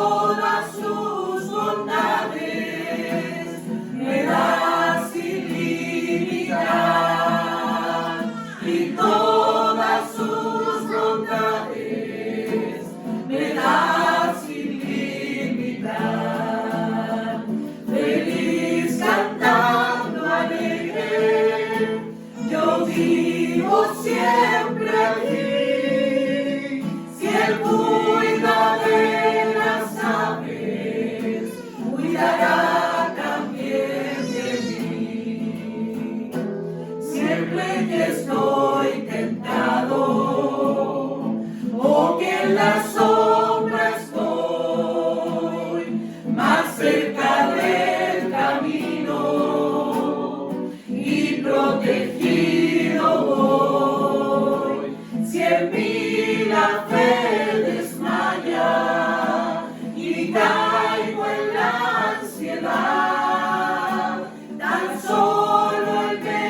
todas sus bondades me das ilimitar, y todas sus bondades me das ilimitar. Feliz cantando alegre, yo vivo siempre aquí. Si Él cuida de las aves, cuidará también de mí. Siempre que estoy tentado, o que en la sombra estoy, más cerca del camino y protegido voy. Si en mí la fe desmaya y caigo en la ansiedad, tan solo Él me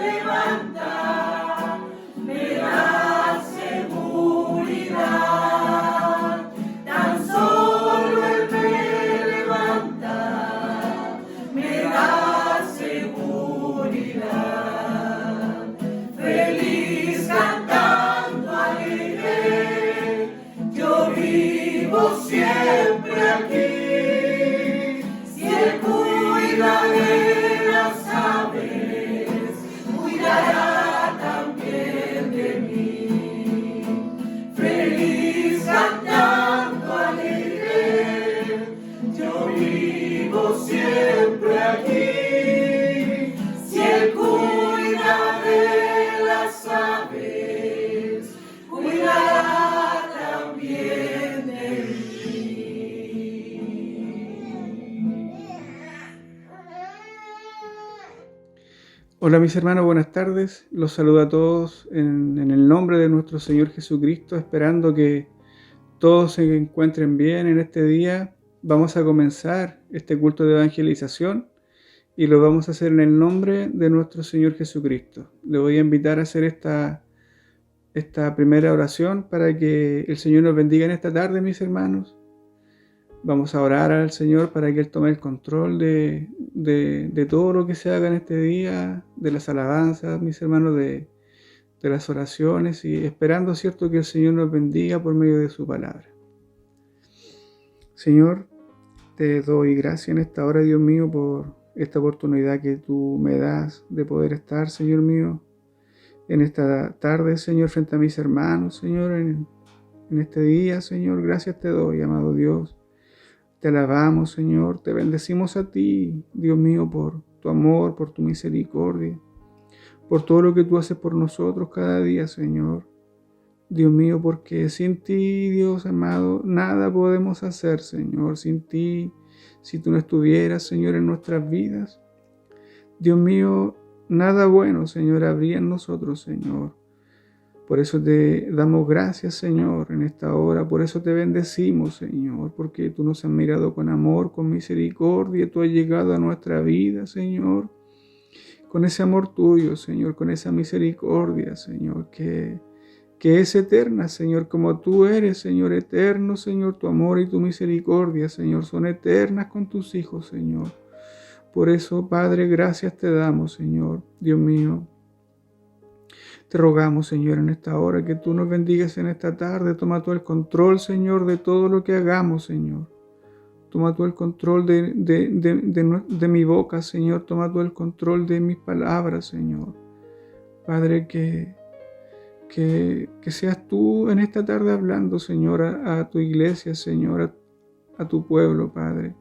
levanta, me da seguridad. Tan solo Él me levanta, me da seguridad. Feliz cantando alegre, yo vivo siempre aquí. Si Él cuida de las aves, cuidará también de mí. Feliz cantando alegre, yo vivo siempre aquí. Si Él cuida de las aves, cuidará también de mí. Hola mis hermanos, buenas tardes. Los saludo a todos en el nombre de nuestro Señor Jesucristo, esperando que todos se encuentren bien en este día. Vamos a comenzar este culto de evangelización y lo vamos a hacer en el nombre de nuestro Señor Jesucristo. Le voy a invitar a hacer esta primera oración para que el Señor nos bendiga en esta tarde, mis hermanos. Vamos a orar al Señor para que Él tome el control de todo lo que se haga en este día, de las alabanzas, mis hermanos, de las oraciones, y esperando, ¿cierto?, que el Señor nos bendiga por medio de su palabra. Señor, te doy gracias en esta hora, Dios mío, por esta oportunidad que tú me das de poder estar, Señor mío, en esta tarde, Señor, frente a mis hermanos, Señor, en este día, Señor. Gracias te doy, amado Dios. Te alabamos, Señor, te bendecimos a ti, Dios mío, por tu amor, por tu misericordia, por todo lo que tú haces por nosotros cada día, Señor. Dios mío, porque sin ti, Dios amado, nada podemos hacer, Señor. Sin ti, si tú no estuvieras, Señor, en nuestras vidas, Dios mío, nada bueno, Señor, habría en nosotros, Señor. Por eso te damos gracias, Señor, en esta hora. Por eso te bendecimos, Señor, porque tú nos has mirado con amor, con misericordia. Tú has llegado a nuestra vida, Señor, con ese amor tuyo, Señor, con esa misericordia, Señor, que es eterna, Señor, como tú eres, Señor, eterno, Señor. Tu amor y tu misericordia, Señor, son eternas con tus hijos, Señor. Por eso, Padre, gracias te damos, Señor, Dios mío. Te rogamos, Señor, en esta hora que tú nos bendigas en esta tarde. Toma tú el control, Señor, de todo lo que hagamos, Señor. Toma tú el control de mi boca, Señor. Toma tú el control de mis palabras, Señor. Padre, que seas tú en esta tarde hablando, Señor, a tu iglesia, Señor, a tu pueblo, Padre.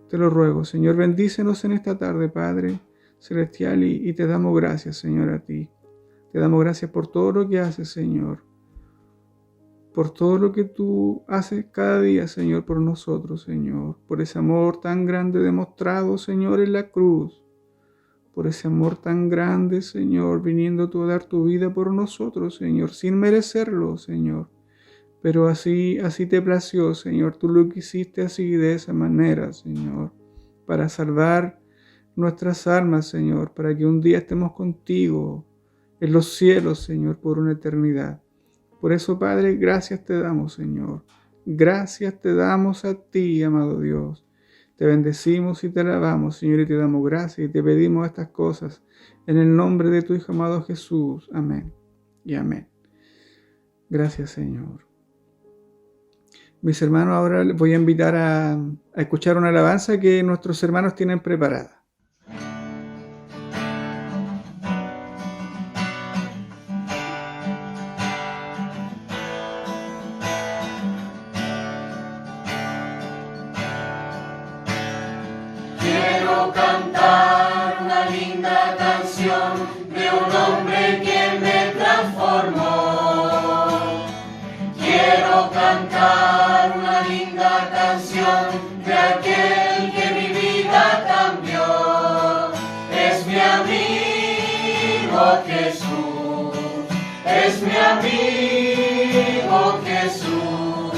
Te lo ruego, Señor. Bendícenos en esta tarde, Padre celestial, y te damos gracias, Señor, a ti. Te damos gracias por todo lo que haces, Señor. Por todo lo que tú haces cada día, Señor, por nosotros, Señor. Por ese amor tan grande demostrado, Señor, en la cruz. Por ese amor tan grande, Señor, viniendo tú a dar tu vida por nosotros, Señor, sin merecerlo, Señor. Pero así te plació, Señor. Tú lo quisiste así, de esa manera, Señor. Para salvar nuestras almas, Señor. Para que un día estemos contigo en los cielos, Señor, por una eternidad. Por eso, Padre, gracias te damos, Señor. Gracias te damos a ti, amado Dios. Te bendecimos y te alabamos, Señor, y te damos gracias y te pedimos estas cosas en el nombre de tu Hijo amado Jesús. Amén y amén. Gracias, Señor. Mis hermanos, ahora les voy a invitar a escuchar una alabanza que nuestros hermanos tienen preparada. Quiero cantar una linda canción de un hombre que me transformó. Quiero cantar una linda canción de aquel que mi vida cambió. Es mi amigo Jesús, es mi amigo Jesús.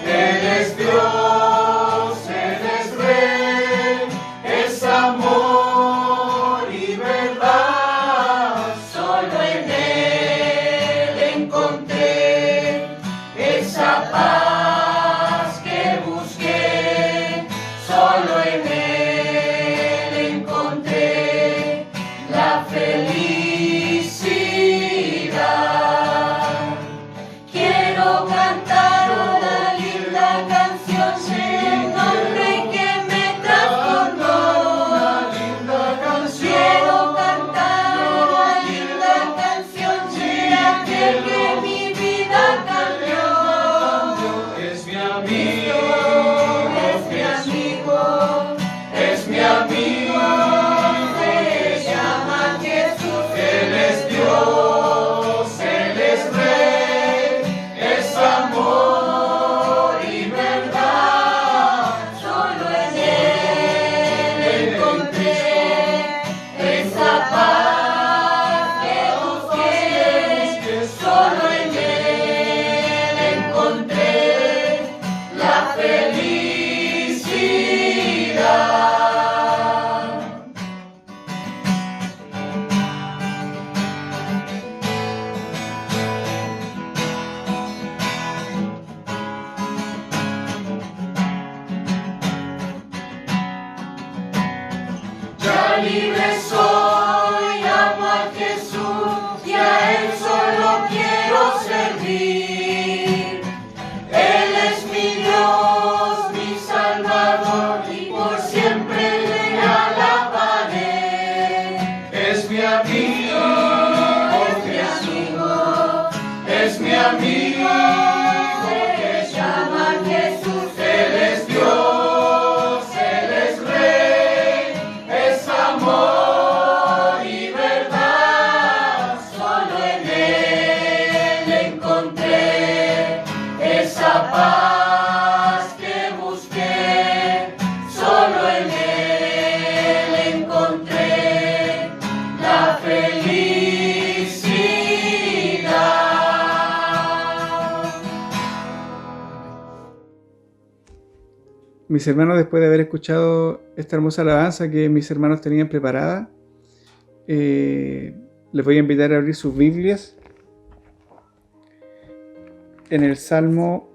Él es Dios, Él es Rey, es amor y verdad. Solo en Él encontré esa paz que busqué. Solo en Él encontré la felicidad. Quiero cantar una linda canción del hombre que me transformó. Quiero cantar una linda canción de aquel que mi vida cambió. Es mi amigo, es mi amigo, es mi amigo. Se llama Jesús. Él es Dios, Él es Rey, es amor y verdad. Solo en Él encontré esa paz que busqué. Solo en Él encontré la felicidad. Ya libre soy, amo a Jesús y a Él solo quiero servir. Él es mi Dios, mi Salvador y por siempre le alabaré. Es mi amigo, es mi amigo, se llama Jesús. Él es Dios, Él es Rey, es amor y verdad. Solo en Él encontré esa paz que busqué. Solo en Él encontré la felicidad. Mis hermanos, después de haber escuchado esta hermosa alabanza que mis hermanos tenían preparada, les voy a invitar a abrir sus Biblias en el Salmo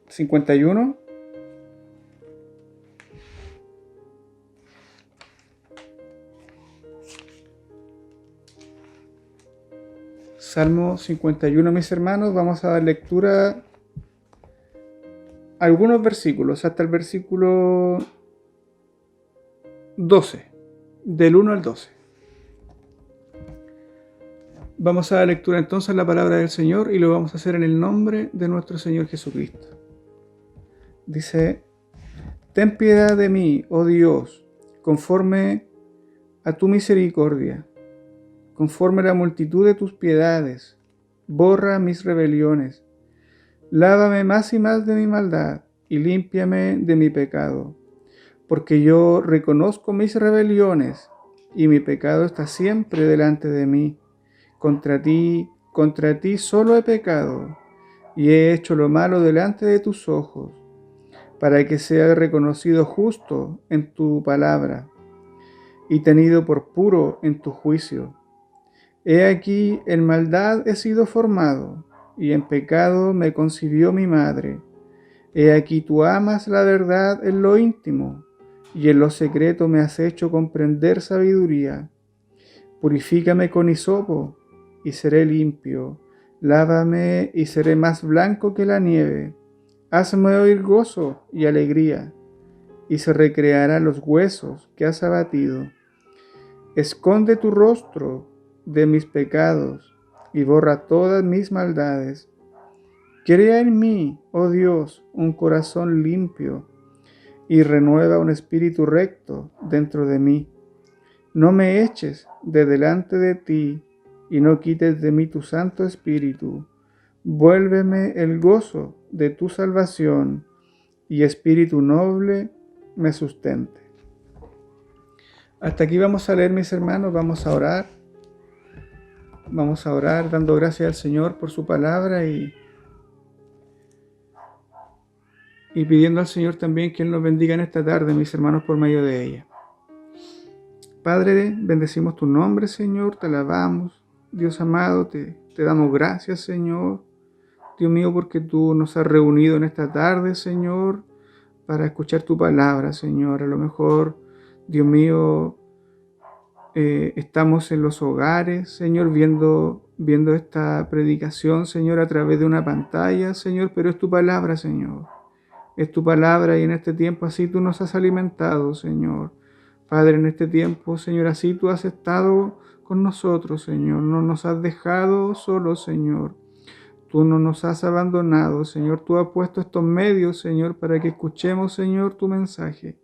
51. Salmo 51, mis hermanos, vamos a dar lectura a algunos versículos, hasta el versículo 12, del 1 al 12. Vamos a dar lectura entonces a la palabra del Señor y lo vamos a hacer en el nombre de nuestro Señor Jesucristo. Dice: Ten piedad de mí, oh Dios, conforme a tu misericordia, conforme a la multitud de tus piedades, borra mis rebeliones. Lávame más y más de mi maldad y límpiame de mi pecado, porque yo reconozco mis rebeliones y mi pecado está siempre delante de mí. Contra ti solo he pecado y he hecho lo malo delante de tus ojos, para que sea reconocido justo en tu palabra y tenido por puro en tu juicio. He aquí, en maldad he sido formado, y en pecado me concibió mi madre. He aquí tú amas la verdad en lo íntimo, y en lo secreto me has hecho comprender sabiduría. Purifícame con hisopo, y seré limpio. Lávame, y seré más blanco que la nieve. Hazme oír gozo y alegría, y se recrearán los huesos que has abatido. Esconde tu rostro de mis pecados, y borra todas mis maldades. Crea en mí, oh Dios, un corazón limpio, y renueva un espíritu recto dentro de mí. No me eches de delante de ti, y no quites de mí tu Santo Espíritu. Vuélveme el gozo de tu salvación, y espíritu noble me sustente. Hasta aquí vamos a leer, mis hermanos, vamos a orar. Vamos a orar dando gracias al Señor por su palabra y pidiendo al Señor también que Él nos bendiga en esta tarde, mis hermanos, por medio de ella. Padre, bendecimos tu nombre, Señor, te alabamos. Dios amado, te damos gracias, Señor. Dios mío, porque tú nos has reunido en esta tarde, Señor, para escuchar tu palabra, Señor. A lo mejor, Dios mío, estamos en los hogares, Señor, viendo esta predicación, Señor, a través de una pantalla, Señor, pero es tu palabra, Señor. Es tu palabra y en este tiempo así tú nos has alimentado, Señor. Padre, en este tiempo, Señor, así tú has estado con nosotros, Señor. No nos has dejado solos, Señor. Tú no nos has abandonado, Señor. Tú has puesto estos medios, Señor, para que escuchemos, Señor, tu mensaje.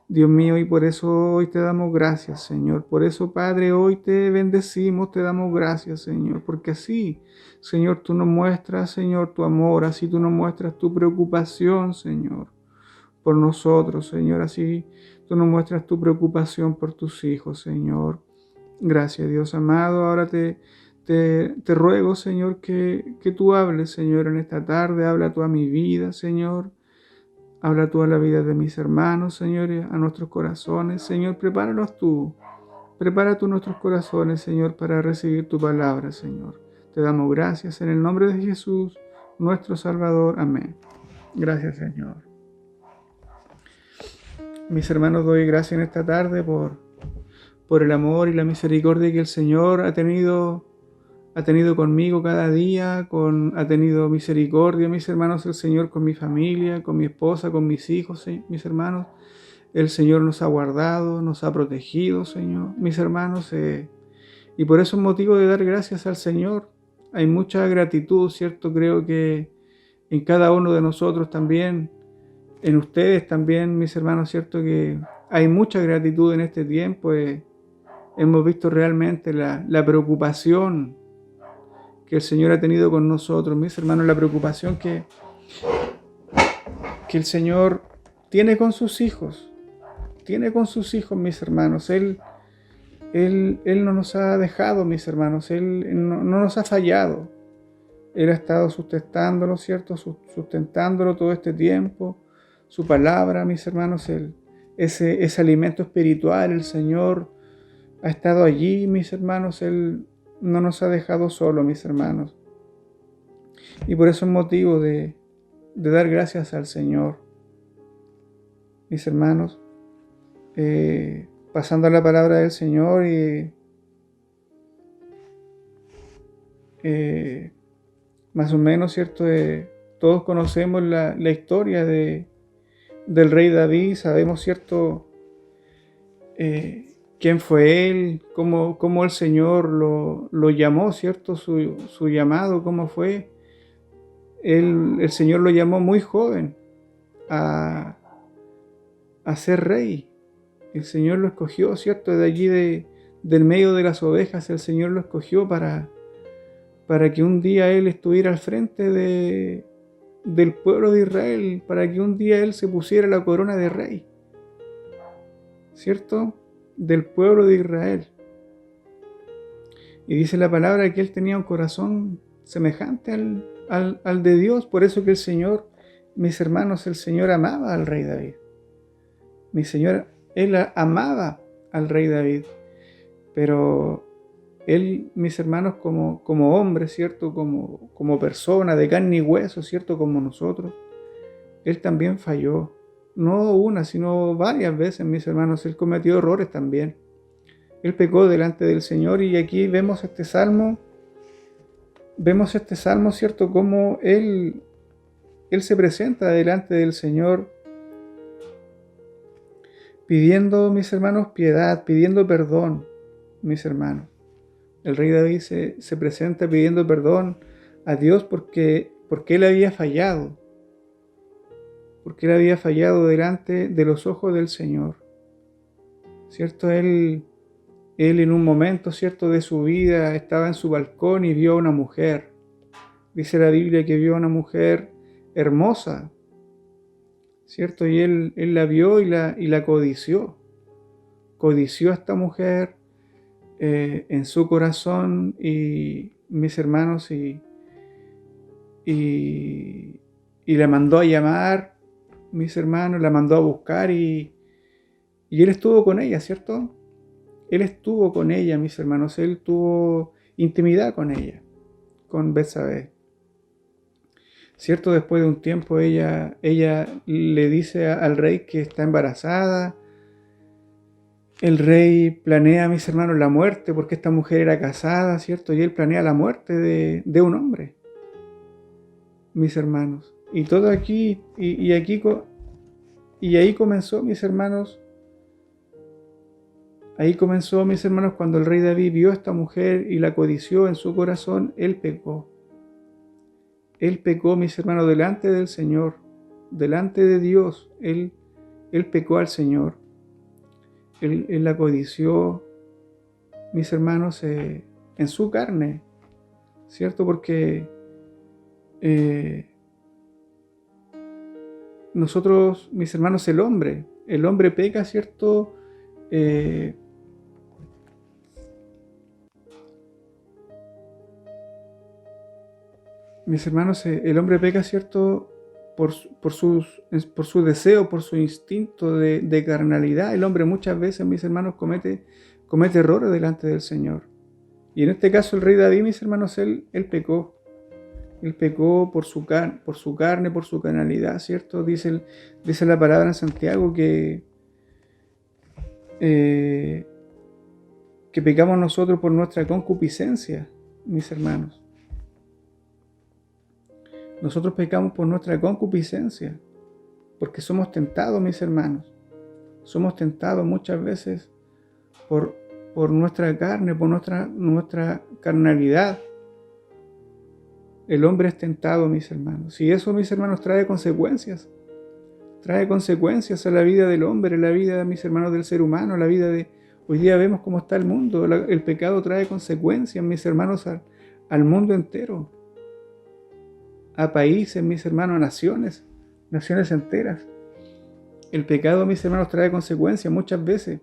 Dios mío, y por eso hoy te damos gracias, Señor. Por eso, Padre, hoy te bendecimos, te damos gracias, Señor. Porque así, Señor, tú nos muestras, Señor, tu amor. Así tú nos muestras tu preocupación, Señor, por nosotros, Señor. Así tú nos muestras tu preocupación por tus hijos, Señor. Gracias, Dios amado. Ahora te ruego, Señor, que tú hables, Señor, en esta tarde. Habla tú a mi vida, Señor. Habla tú a la vida de mis hermanos, Señor, y a nuestros corazones. Señor, prepáranos tú. Prepara tú nuestros corazones, Señor, para recibir tu palabra, Señor. Te damos gracias en el nombre de Jesús, nuestro Salvador. Amén. Gracias, Señor. Mis hermanos, doy gracias en esta tarde por el amor y la misericordia que el Señor ha tenido conmigo cada día, ha tenido misericordia, mis hermanos, el Señor con mi familia, con mi esposa, con mis hijos, mis hermanos. El Señor nos ha guardado, nos ha protegido, Señor, mis hermanos, y por eso es motivo de dar gracias al Señor. Hay mucha gratitud, ¿cierto? Creo que en cada uno de nosotros también, en ustedes también, mis hermanos, ¿cierto? Que hay mucha gratitud en este tiempo. Hemos visto realmente la preocupación que el Señor ha tenido con nosotros, mis hermanos, la preocupación que el Señor tiene con sus hijos. Tiene con sus hijos, mis hermanos. Él no nos ha dejado, mis hermanos. Él no nos ha fallado. Él ha estado sustentándolo, ¿cierto? Sustentándolo todo este tiempo. Su palabra, mis hermanos, ese alimento espiritual, el Señor ha estado allí, mis hermanos. Él no nos ha dejado solo, mis hermanos. Y por eso es motivo de dar gracias al Señor. Mis hermanos, pasando a la palabra del Señor y más o menos, ¿cierto? Todos conocemos la historia del rey David, sabemos, ¿cierto? ¿Quién fue él? ¿Cómo el Señor lo llamó, ¿cierto? Su llamado, ¿cómo fue? El Señor lo llamó muy joven a ser rey. El Señor lo escogió, ¿cierto? De allí del medio de las ovejas, el Señor lo escogió para que un día Él estuviera al frente del pueblo de Israel, para que un día Él se pusiera la corona de rey, ¿cierto? Del pueblo de Israel. Y dice la palabra que Él tenía un corazón semejante al de Dios. Por eso que el Señor, mis hermanos, el Señor amaba al rey David. Él amaba al rey David. Pero Él, mis hermanos, como hombre, ¿cierto? Como persona de carne y hueso, ¿cierto? Como nosotros, Él también falló. No una, sino varias veces, mis hermanos. Él cometió errores también. Él pecó delante del Señor y aquí vemos este salmo, ¿cierto? Como Él se presenta delante del Señor pidiendo, mis hermanos, piedad, pidiendo perdón, mis hermanos. El rey David se presenta pidiendo perdón a Dios porque él había fallado. Porque él había fallado delante de los ojos del Señor. ¿Cierto? Él en un momento, ¿cierto?, de su vida estaba en su balcón y vio a una mujer. Dice la Biblia que vio a una mujer hermosa, ¿cierto? Y él la vio y la codició. Codició a esta mujer en su corazón y, mis hermanos, y la mandó a llamar, mis hermanos, la mandó a buscar y él estuvo con ella, ¿cierto? Él estuvo con ella, mis hermanos, él tuvo intimidad con ella, con Betsabé. ¿Cierto? Después de un tiempo ella le dice al rey que está embarazada. El rey planea, mis hermanos, la muerte porque esta mujer era casada, ¿cierto? Y él planea la muerte de un hombre, mis hermanos. Y todo aquí, y ahí comenzó, mis hermanos. Ahí comenzó, mis hermanos, cuando el rey David vio a esta mujer y la codició en su corazón, él pecó. Él pecó, mis hermanos, delante del Señor, delante de Dios. Él pecó al Señor. Él la codició, mis hermanos, en su carne, ¿cierto? Porque nosotros, mis hermanos, el hombre peca, ¿cierto? Mis hermanos, el hombre peca, ¿cierto? Por su deseo, por su instinto de carnalidad. El hombre muchas veces, mis hermanos, comete errores delante del Señor. Y en este caso el rey David, mis hermanos, él pecó. Él pecó por su carne, por su carnalidad, ¿cierto? Dice la palabra en Santiago que pecamos nosotros por nuestra concupiscencia, mis hermanos. Nosotros pecamos por nuestra concupiscencia, porque somos tentados, mis hermanos. Somos tentados muchas veces por nuestra carne, por nuestra carnalidad. El hombre es tentado, mis hermanos. Y eso, mis hermanos, trae consecuencias. Trae consecuencias a la vida del hombre, a la vida, mis hermanos, del ser humano, a la vida de... Hoy día vemos cómo está el mundo. El pecado trae consecuencias, mis hermanos, al mundo entero. A países, mis hermanos, a naciones enteras. El pecado, mis hermanos, trae consecuencias muchas veces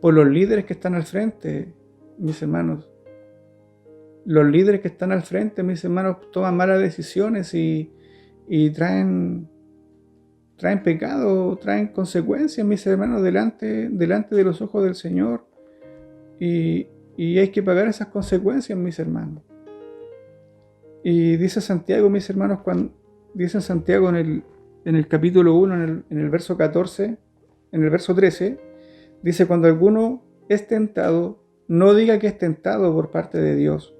por los líderes que están al frente, mis hermanos. Los líderes que están al frente, mis hermanos, toman malas decisiones y traen pecado, traen consecuencias, mis hermanos, delante de los ojos del Señor. Y hay que pagar esas consecuencias, mis hermanos. Y dice Santiago, mis hermanos, dice Santiago en el capítulo 1, en el verso 14, en el verso 13, dice: cuando alguno es tentado, no diga que es tentado por parte de Dios,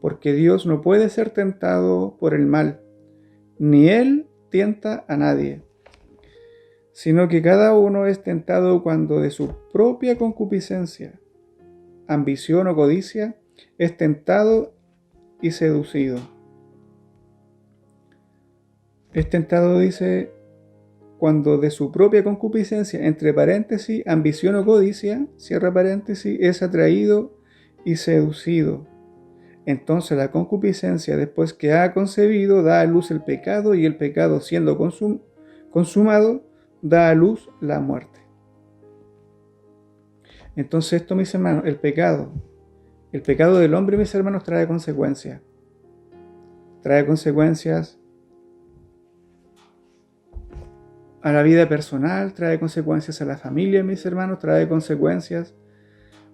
porque Dios no puede ser tentado por el mal, ni Él tienta a nadie, sino que cada uno es tentado cuando de su propia concupiscencia, ambición o codicia, es tentado y seducido. Es tentado, dice, cuando de su propia concupiscencia, entre paréntesis, ambición o codicia, cierra paréntesis, es atraído y seducido. Entonces la concupiscencia, después que ha concebido, da a luz el pecado, y el pecado, siendo consumado, da a luz la muerte. Entonces esto, mis hermanos, el pecado del hombre, mis hermanos, trae consecuencias. Trae consecuencias a la vida personal, trae consecuencias a la familia, mis hermanos, trae consecuencias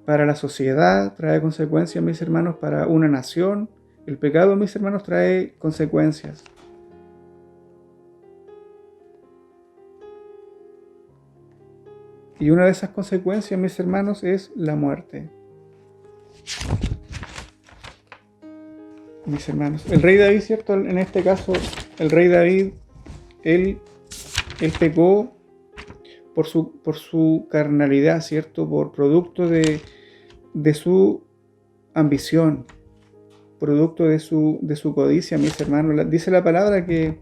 para la sociedad, trae consecuencias, mis hermanos, para una nación. El pecado, mis hermanos, trae consecuencias. Y una de esas consecuencias, mis hermanos, es la muerte. Mis hermanos, el rey David, ¿cierto? En este caso, el rey David, él pecó por su carnalidad, ¿cierto? Por producto de su ambición, producto de su codicia, mis hermanos. Dice la palabra que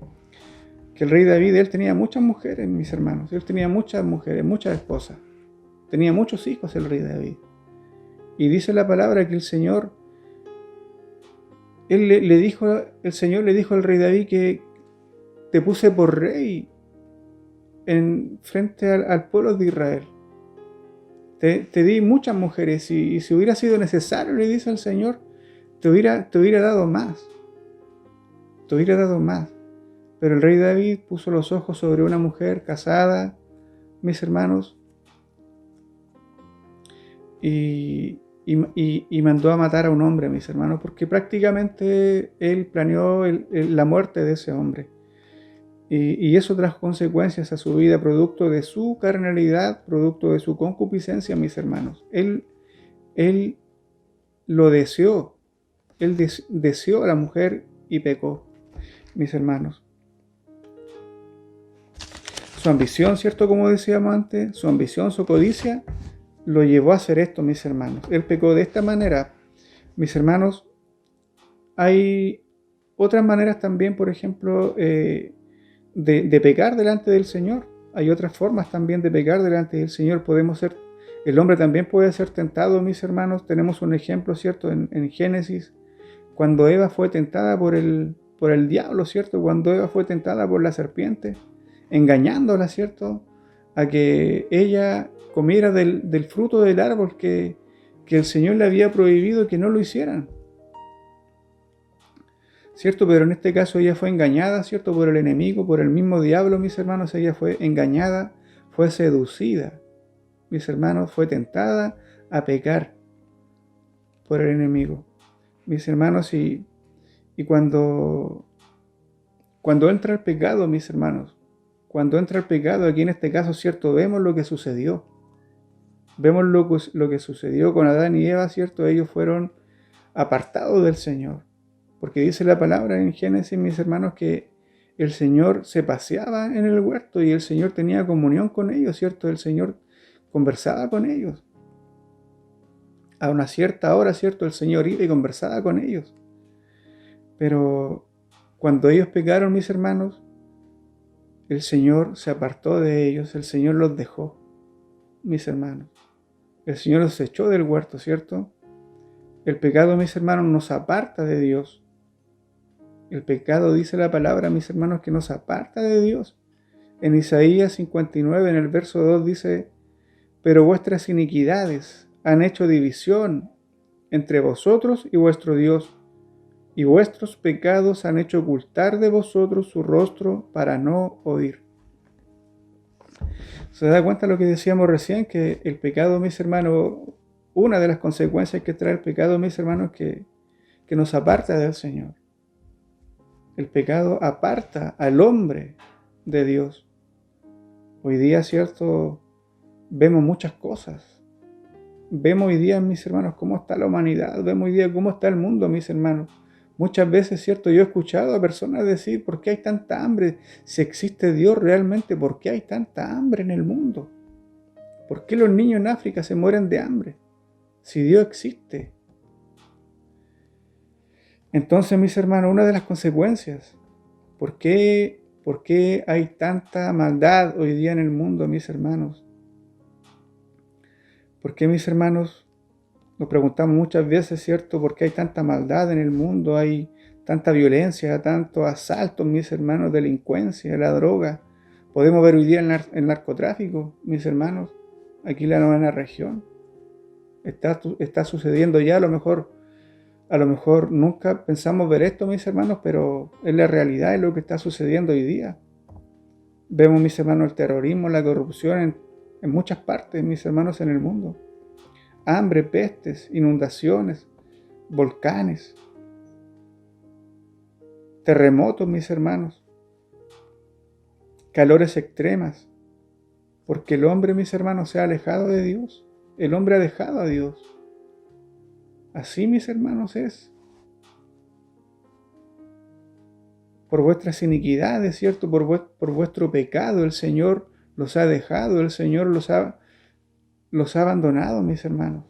el rey David, él tenía muchas mujeres, mis hermanos. Él tenía muchas mujeres, muchas esposas. Tenía muchos hijos el rey David. Y dice la palabra que el Señor, el Señor le dijo al rey David que te puse por rey frente al pueblo de Israel. Te di muchas mujeres y si hubiera sido necesario, le dice el Señor, te hubiera dado más. Te hubiera dado más. Pero el rey David puso los ojos sobre una mujer casada, mis hermanos, y mandó a matar a un hombre, mis hermanos, porque prácticamente él planeó la muerte de ese hombre. Y eso trajo consecuencias a su vida, producto de su carnalidad, producto de su concupiscencia, mis hermanos. Él lo deseó. Él deseó a la mujer y pecó, mis hermanos. Su ambición, ¿cierto? Como decíamos antes, su ambición, su codicia, lo llevó a hacer esto, mis hermanos. Él pecó de esta manera. Mis hermanos, hay otras maneras también, por ejemplo, de pecar delante del Señor. Hay otras formas también de pecar delante del Señor. El hombre también puede ser tentado, mis hermanos. Tenemos un ejemplo, ¿cierto? En Génesis, cuando Eva fue tentada por el diablo, ¿cierto? Cuando Eva fue tentada por la serpiente, engañándola, ¿cierto? A que ella comiera del fruto del árbol que el Señor le había prohibido que no lo hicieran, ¿cierto? Pero en este caso ella fue engañada, ¿cierto? Por el enemigo, por el mismo diablo, mis hermanos. Ella fue engañada, fue seducida, mis hermanos, fue tentada a pecar por el enemigo, mis hermanos. Y cuando entra el pecado, mis hermanos, cuando entra el pecado, aquí en este caso, ¿cierto? Vemos lo que sucedió. Vemos lo que sucedió con Adán y Eva, ¿cierto? Ellos fueron apartados del Señor. Porque dice la palabra en Génesis, mis hermanos, que el Señor se paseaba en el huerto y el Señor tenía comunión con ellos, ¿cierto? El Señor conversaba con ellos. A una cierta hora, ¿cierto? El Señor iba y conversaba con ellos. Pero cuando ellos pecaron, mis hermanos, el Señor se apartó de ellos, el Señor los dejó, mis hermanos. El Señor los echó del huerto, ¿cierto? El pecado, mis hermanos, nos aparta de Dios. El pecado, dice la palabra, mis hermanos, que nos aparta de Dios. En Isaías 59, en el verso 2, dice: pero vuestras iniquidades han hecho división entre vosotros y vuestro Dios, y vuestros pecados han hecho ocultar de vosotros su rostro para no oír. ¿Se da cuenta lo que decíamos recién? Que el pecado, mis hermanos, una de las consecuencias que trae el pecado, mis hermanos, que nos aparta del Señor. El pecado aparta al hombre de Dios. Hoy día, ¿cierto? Vemos muchas cosas. Vemos hoy día, mis hermanos, cómo está la humanidad. Vemos hoy día cómo está el mundo, mis hermanos. Muchas veces, ¿cierto? Yo he escuchado a personas decir: ¿por qué hay tanta hambre? Si existe Dios realmente, ¿por qué hay tanta hambre en el mundo? ¿Por qué los niños en África se mueren de hambre? Si Dios existe. Entonces, mis hermanos, una de las consecuencias, ¿por qué hay tanta maldad hoy día en el mundo, mis hermanos? ¿Por qué, mis hermanos? Nos preguntamos muchas veces, ¿cierto? ¿Por qué hay tanta maldad en el mundo? Hay tanta violencia, tantos asaltos, mis hermanos, delincuencia, la droga. Podemos ver hoy día el narcotráfico, mis hermanos, aquí en la novena región. Está sucediendo ya, a lo mejor nunca pensamos ver esto, mis hermanos, pero es la realidad, es lo que está sucediendo hoy día. Vemos, mis hermanos, el terrorismo, la corrupción en muchas partes, mis hermanos, en el mundo. hambre, pestes, inundaciones, volcanes, terremotos, mis hermanos, calores extremas, porque el hombre, mis hermanos, se ha alejado de Dios. El hombre ha dejado a Dios. Así, mis hermanos, es. Por vuestras iniquidades, ¿cierto? Por vuestro pecado, el Señor los ha dejado, el Señor los ha abandonado, mis hermanos,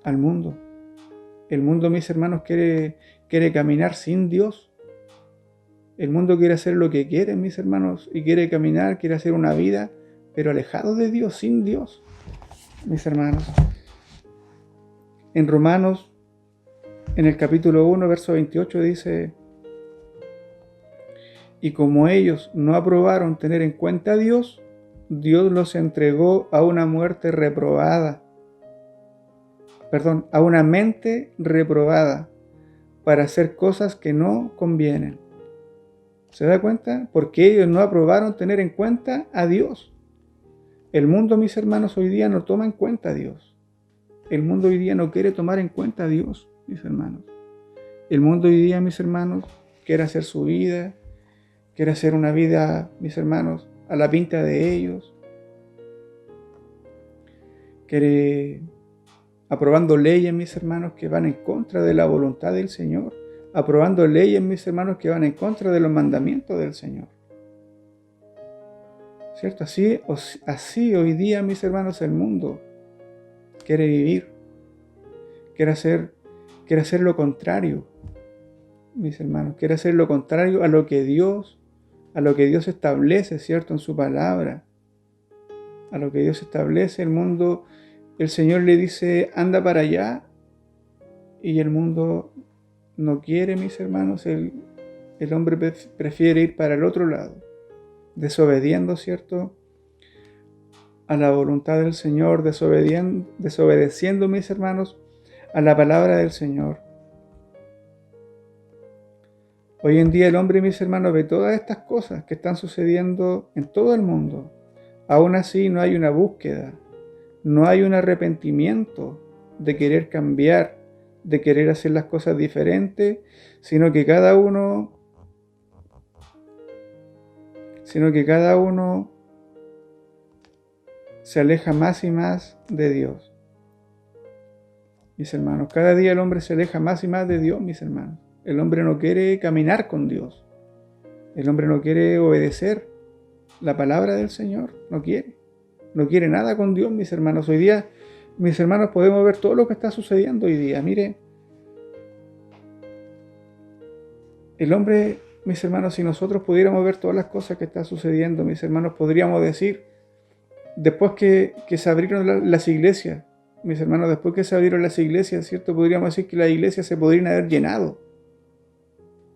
al mundo. El mundo, mis hermanos, quiere caminar sin Dios. El mundo quiere hacer lo que quiere, mis hermanos, y quiere caminar, quiere hacer una vida, pero alejado de Dios, sin Dios, mis hermanos. En Romanos, en el capítulo 1, verso 28, dice: y como ellos no aprobaron tener en cuenta a Dios, Dios los entregó a una muerte reprobada. A una mente reprobada para hacer cosas que no convienen. ¿Se da cuenta? Porque ellos no aprobaron tener en cuenta a Dios. El mundo, mis hermanos, hoy día no toma en cuenta a Dios. El mundo hoy día no quiere tomar en cuenta a Dios, mis hermanos. El mundo hoy día, mis hermanos, quiere hacer su vida, quiere hacer una vida, mis hermanos, a la pinta de ellos. Quiere aprobando leyes, mis hermanos, que van en contra de la voluntad del Señor. Aprobando leyes, mis hermanos, que van en contra de los mandamientos del Señor. ¿Cierto? Así hoy día, mis hermanos, el mundo quiere vivir. Quiere hacer lo contrario, mis hermanos. Quiere hacer lo contrario a lo que Dios establece, ¿cierto? En su palabra. A lo que Dios establece, el mundo, el Señor le dice, anda para allá, y el mundo no quiere, mis hermanos. El hombre prefiere ir para el otro lado, desobediendo, ¿cierto?, a la voluntad del Señor, desobedeciendo, mis hermanos, a la palabra del Señor. Hoy en día el hombre, mis hermanos, ve todas estas cosas que están sucediendo en todo el mundo. Aún así no hay una búsqueda, no hay un arrepentimiento de querer cambiar, de querer hacer las cosas diferentes, sino que cada uno se aleja más y más de Dios. Mis hermanos, cada día el hombre se aleja más y más de Dios, mis hermanos. El hombre no quiere caminar con Dios. El hombre no quiere obedecer la palabra del Señor. No quiere nada con Dios, mis hermanos. Hoy día, mis hermanos, podemos ver todo lo que está sucediendo hoy día. Mire, el hombre, mis hermanos, si nosotros pudiéramos ver todas las cosas que están sucediendo, mis hermanos, podríamos decir, después que se abrieron las iglesias, mis hermanos, después que se abrieron las iglesias, ¿cierto? Podríamos decir que las iglesias se podrían haber llenado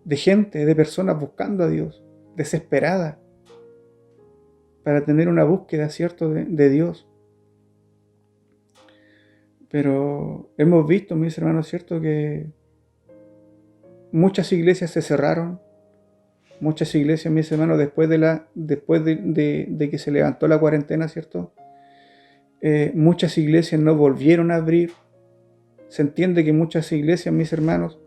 de gente, de personas buscando a Dios, desesperadas, para tener una búsqueda, ¿cierto?, de Dios. Pero hemos visto, mis hermanos, ¿cierto?, que muchas iglesias se cerraron. Muchas iglesias, mis hermanos, después de que se levantó la cuarentena, ¿cierto?, muchas iglesias no volvieron a abrir. Se entiende que muchas iglesias, mis hermanos,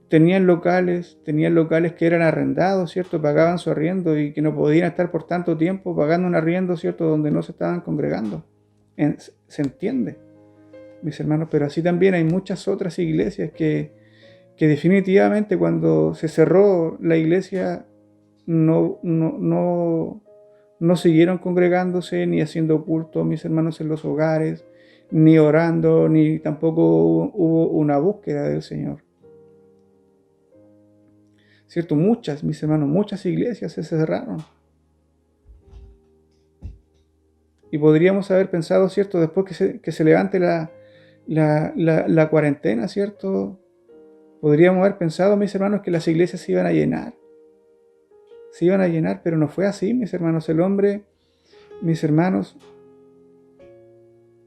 tenían locales que eran arrendados, ¿cierto? Pagaban su arriendo y que no podían estar por tanto tiempo pagando un arriendo, ¿cierto?, donde no se estaban congregando. Se entiende, mis hermanos, pero así también hay muchas otras iglesias que definitivamente cuando se cerró la iglesia no siguieron congregándose ni haciendo culto, mis hermanos, en los hogares, ni orando, ni tampoco hubo una búsqueda del Señor. ¿Cierto? Mis hermanos, muchas iglesias se cerraron. Y podríamos haber pensado, ¿cierto?, después que se levante la cuarentena, ¿cierto?, podríamos haber pensado, mis hermanos, que las iglesias se iban a llenar. Se iban a llenar, pero no fue así, mis hermanos. El hombre, mis hermanos,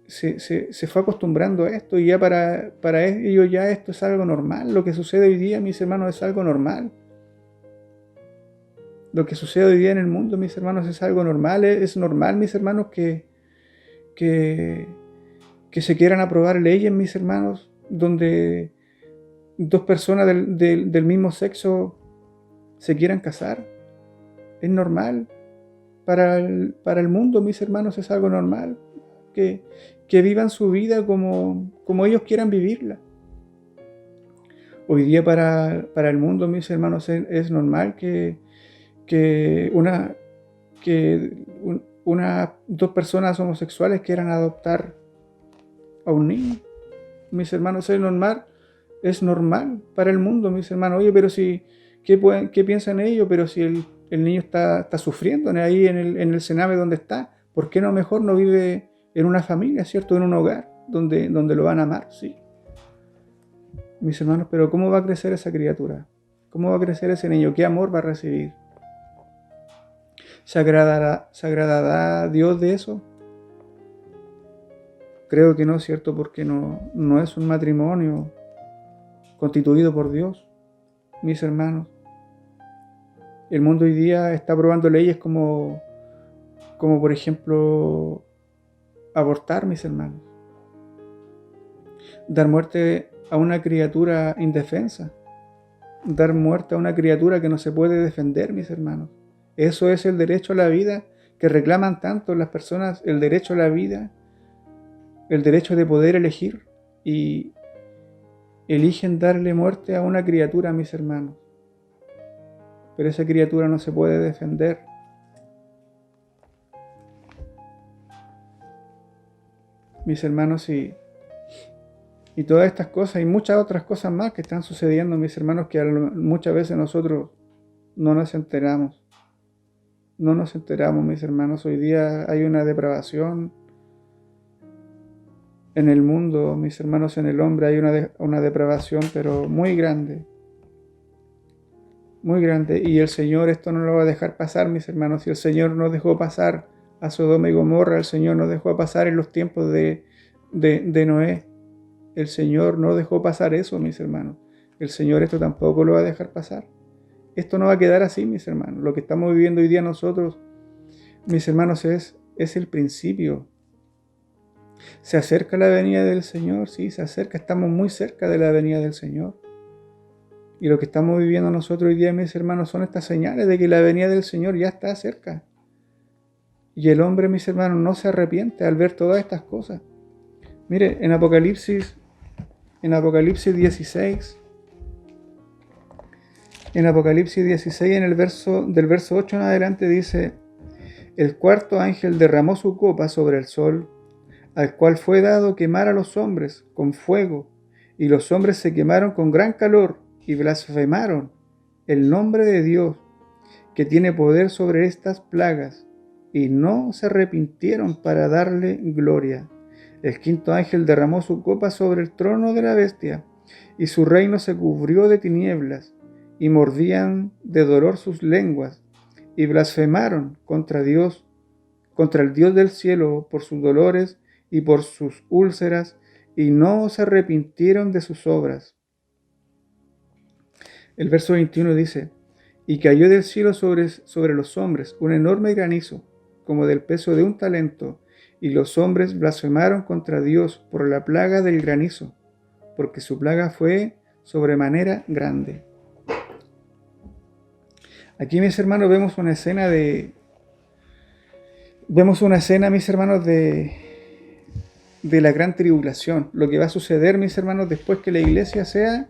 se fue acostumbrando a esto y ya para ellos ya esto es algo normal. Lo que sucede hoy día, mis hermanos, es algo normal. Lo que sucede hoy día en el mundo, mis hermanos, es algo normal. Es normal, mis hermanos, que que se quieran aprobar leyes, mis hermanos, donde dos personas del mismo sexo se quieran casar. Es normal. Para el mundo, mis hermanos, es algo normal. Que vivan su vida como ellos quieran vivirla. Hoy día para el mundo, mis hermanos, es normal que dos personas homosexuales quieran adoptar a un niño. Mis hermanos, es normal para el mundo, mis hermanos. Oye, pero ¿qué piensan ellos? Pero si el niño está sufriendo ahí en el cename donde está, ¿por qué mejor no vive en una familia, ¿cierto? En un hogar donde lo van a amar, ¿sí? Mis hermanos, pero ¿cómo va a crecer esa criatura? ¿Cómo va a crecer ese niño? ¿Qué amor va a recibir? ¿Se agradará Dios de eso? Creo que no, ¿cierto? Porque no es un matrimonio constituido por Dios, mis hermanos. El mundo hoy día está aprobando leyes como por ejemplo, abortar, mis hermanos. Dar muerte a una criatura indefensa. Dar muerte a una criatura que no se puede defender, mis hermanos. Eso es el derecho a la vida que reclaman tanto las personas, el derecho a la vida, el derecho de poder elegir, y eligen darle muerte a una criatura, mis hermanos. Pero esa criatura no se puede defender. Mis hermanos, y todas estas cosas y muchas otras cosas más que están sucediendo, mis hermanos, que muchas veces nosotros no nos enteramos. No nos enteramos, mis hermanos. Hoy día hay una depravación en el mundo, mis hermanos, en el hombre hay una depravación, pero muy grande. Muy grande. Y el Señor esto no lo va a dejar pasar, mis hermanos. Si el Señor no dejó pasar a Sodoma y Gomorra, el Señor no dejó pasar en los tiempos de Noé. El Señor no dejó pasar eso, mis hermanos. El Señor esto tampoco lo va a dejar pasar. Esto no va a quedar así, mis hermanos. Lo que estamos viviendo hoy día nosotros, mis hermanos, es el principio. ¿Se acerca la venida del Señor? Sí, se acerca. Estamos muy cerca de la venida del Señor. Y lo que estamos viviendo nosotros hoy día, mis hermanos, son estas señales de que la venida del Señor ya está cerca. Y el hombre, mis hermanos, no se arrepiente al ver todas estas cosas. Mire, en Apocalipsis 16, del verso 8 en adelante dice: el cuarto ángel derramó su copa sobre el sol, al cual fue dado quemar a los hombres con fuego, y los hombres se quemaron con gran calor y blasfemaron el nombre de Dios, que tiene poder sobre estas plagas, y no se arrepintieron para darle gloria. El quinto ángel derramó su copa sobre el trono de la bestia, y su reino se cubrió de tinieblas, y mordían de dolor sus lenguas, y blasfemaron contra el Dios del cielo por sus dolores y por sus úlceras, y no se arrepintieron de sus obras. El verso 21 dice: y cayó del cielo sobre los hombres un enorme granizo, como del peso de un talento, y los hombres blasfemaron contra Dios por la plaga del granizo, porque su plaga fue sobremanera grande. Aquí, mis hermanos, vemos una escena, mis hermanos, de la gran tribulación. Lo que va a suceder, mis hermanos, después que la iglesia sea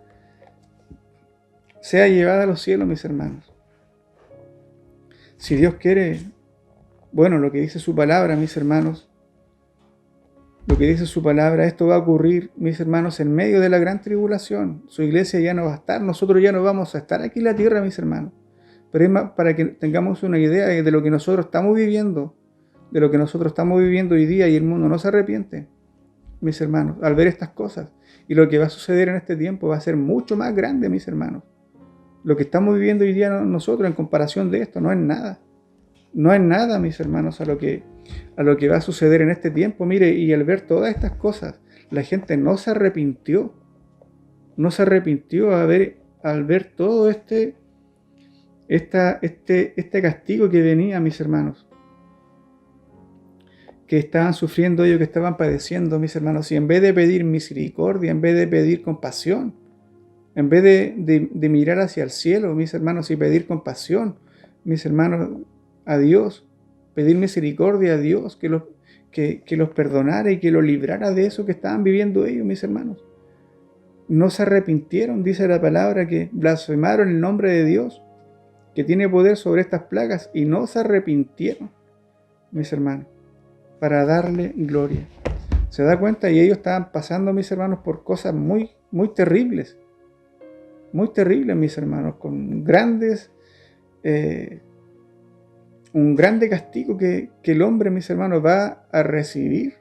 llevada a los cielos, mis hermanos. Si Dios quiere, bueno, lo que dice su palabra, mis hermanos, esto va a ocurrir, mis hermanos, en medio de la gran tribulación. Su iglesia ya no va a estar, nosotros ya no vamos a estar aquí en la tierra, mis hermanos. Pero es más para que tengamos una idea de lo que nosotros estamos viviendo, hoy día, y el mundo no se arrepiente, mis hermanos, al ver estas cosas. Y lo que va a suceder en este tiempo va a ser mucho más grande, mis hermanos. Lo que estamos viviendo hoy día nosotros en comparación de esto no es nada. No es nada, mis hermanos, a lo que va a suceder en este tiempo. Mire, y al ver todas estas cosas, la gente no se arrepintió. No se arrepintió al ver todo este castigo que venía, mis hermanos. que estaban sufriendo ellos, que estaban padeciendo, mis hermanos, y en vez de pedir misericordia, en vez de pedir compasión, en vez de mirar hacia el cielo, mis hermanos, y pedir compasión, mis hermanos, a Dios, pedir misericordia a Dios, que los perdonara y que los librara de eso que estaban viviendo ellos, mis hermanos. No se arrepintieron, dice la palabra, que blasfemaron el nombre de Dios, que tiene poder sobre estas plagas, y no se arrepintieron, mis hermanos, para darle gloria. ¿Se da cuenta? Y ellos estaban pasando, mis hermanos, por cosas muy, muy terribles, mis hermanos, con un grande castigo que el hombre, mis hermanos, va a recibir.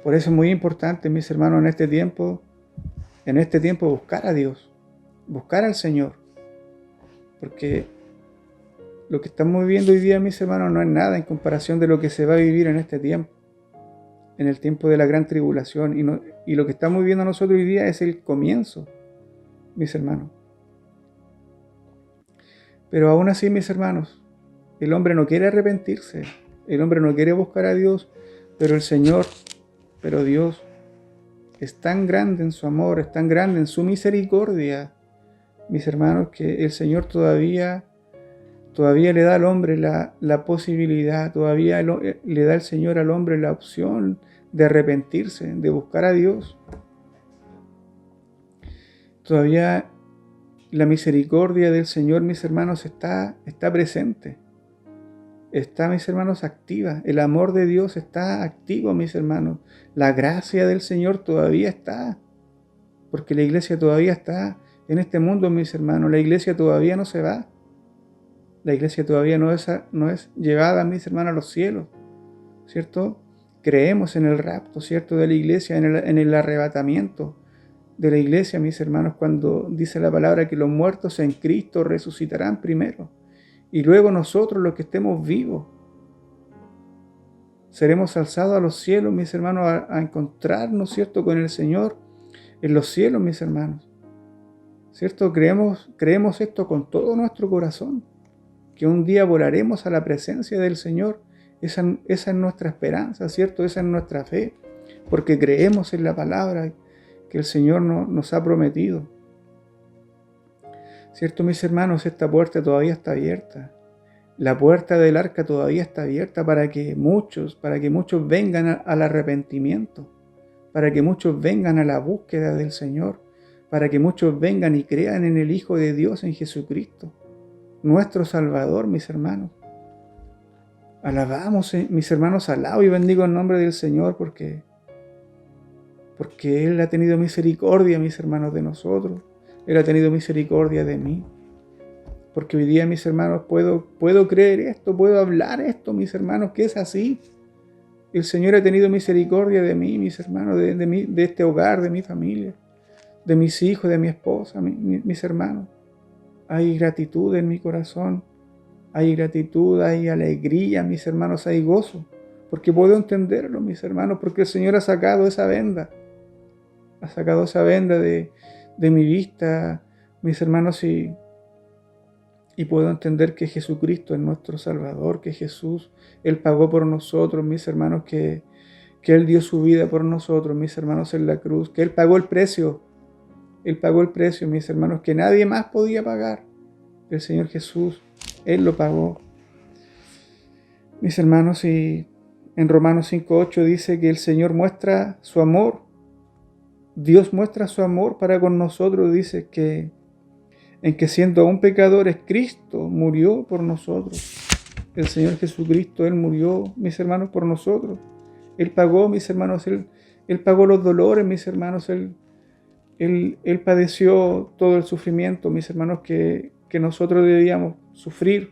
Por eso es muy importante, mis hermanos, en este tiempo buscar a Dios, buscar al Señor, porque lo que estamos viviendo hoy día, mis hermanos, no es nada en comparación de lo que se va a vivir en este tiempo, en el tiempo de la gran tribulación, y lo que estamos viviendo nosotros hoy día es el comienzo, mis hermanos. Pero aún así, mis hermanos, el hombre no quiere arrepentirse, el hombre no quiere buscar a Dios, pero Dios es tan grande en su amor, es tan grande en su misericordia, mis hermanos, que el Señor todavía le da al hombre la posibilidad, todavía le da el Señor al hombre la opción de arrepentirse, de buscar a Dios. Todavía la misericordia del Señor, mis hermanos, está presente. Está, mis hermanos, activa. El amor de Dios está activo, mis hermanos. La gracia del Señor todavía está. Porque la iglesia todavía está en este mundo, mis hermanos. La iglesia todavía no se va. La iglesia todavía no es llevada, mis hermanos, a los cielos. ¿Cierto? Creemos en el rapto, ¿cierto? De la iglesia, en el arrebatamiento de la iglesia, mis hermanos, cuando dice la palabra que los muertos en Cristo resucitarán primero. Y luego nosotros, los que estemos vivos, seremos alzados a los cielos, mis hermanos, a encontrarnos, ¿cierto?, con el Señor en los cielos, mis hermanos. ¿Cierto? Creemos esto con todo nuestro corazón, que un día volaremos a la presencia del Señor. Esa es nuestra esperanza, ¿cierto? Esa es nuestra fe, porque creemos en la palabra que el Señor nos ha prometido. ¿Cierto, mis hermanos? Esta puerta todavía está abierta. La puerta del arca todavía está abierta para que muchos vengan al arrepentimiento, para que muchos vengan a la búsqueda del Señor, para que muchos vengan y crean en el Hijo de Dios, en Jesucristo, nuestro Salvador, mis hermanos. Alabamos, mis hermanos, alabo y bendigo el nombre del Señor porque Él ha tenido misericordia, mis hermanos, de nosotros. Él ha tenido misericordia de mí. Porque hoy día, mis hermanos, puedo creer esto, puedo hablar esto, mis hermanos, que es así. El Señor ha tenido misericordia de mí, mis hermanos, de este hogar, de mi familia, de mis hijos, de mi esposa, mis hermanos. Hay gratitud en mi corazón, hay gratitud, hay alegría, mis hermanos, hay gozo. Porque puedo entenderlo, mis hermanos, porque el Señor ha sacado esa venda. Ha sacado esa venda de mi vista, mis hermanos, y puedo entender que Jesucristo es nuestro Salvador, que Jesús, Él pagó por nosotros, mis hermanos, que Él dio su vida por nosotros, mis hermanos, en la cruz, que Él pagó el precio, mis hermanos, que nadie más podía pagar. El Señor Jesús, Él lo pagó. Mis hermanos, y en Romanos 5:8 dice que el Señor muestra su amor. Dios muestra su amor para con nosotros, dice que en que siendo aún pecadores, Cristo murió por nosotros. El Señor Jesucristo, Él murió, mis hermanos, por nosotros. Él pagó, mis hermanos, Él pagó los dolores, mis hermanos. Él padeció todo el sufrimiento, mis hermanos, que nosotros debíamos sufrir.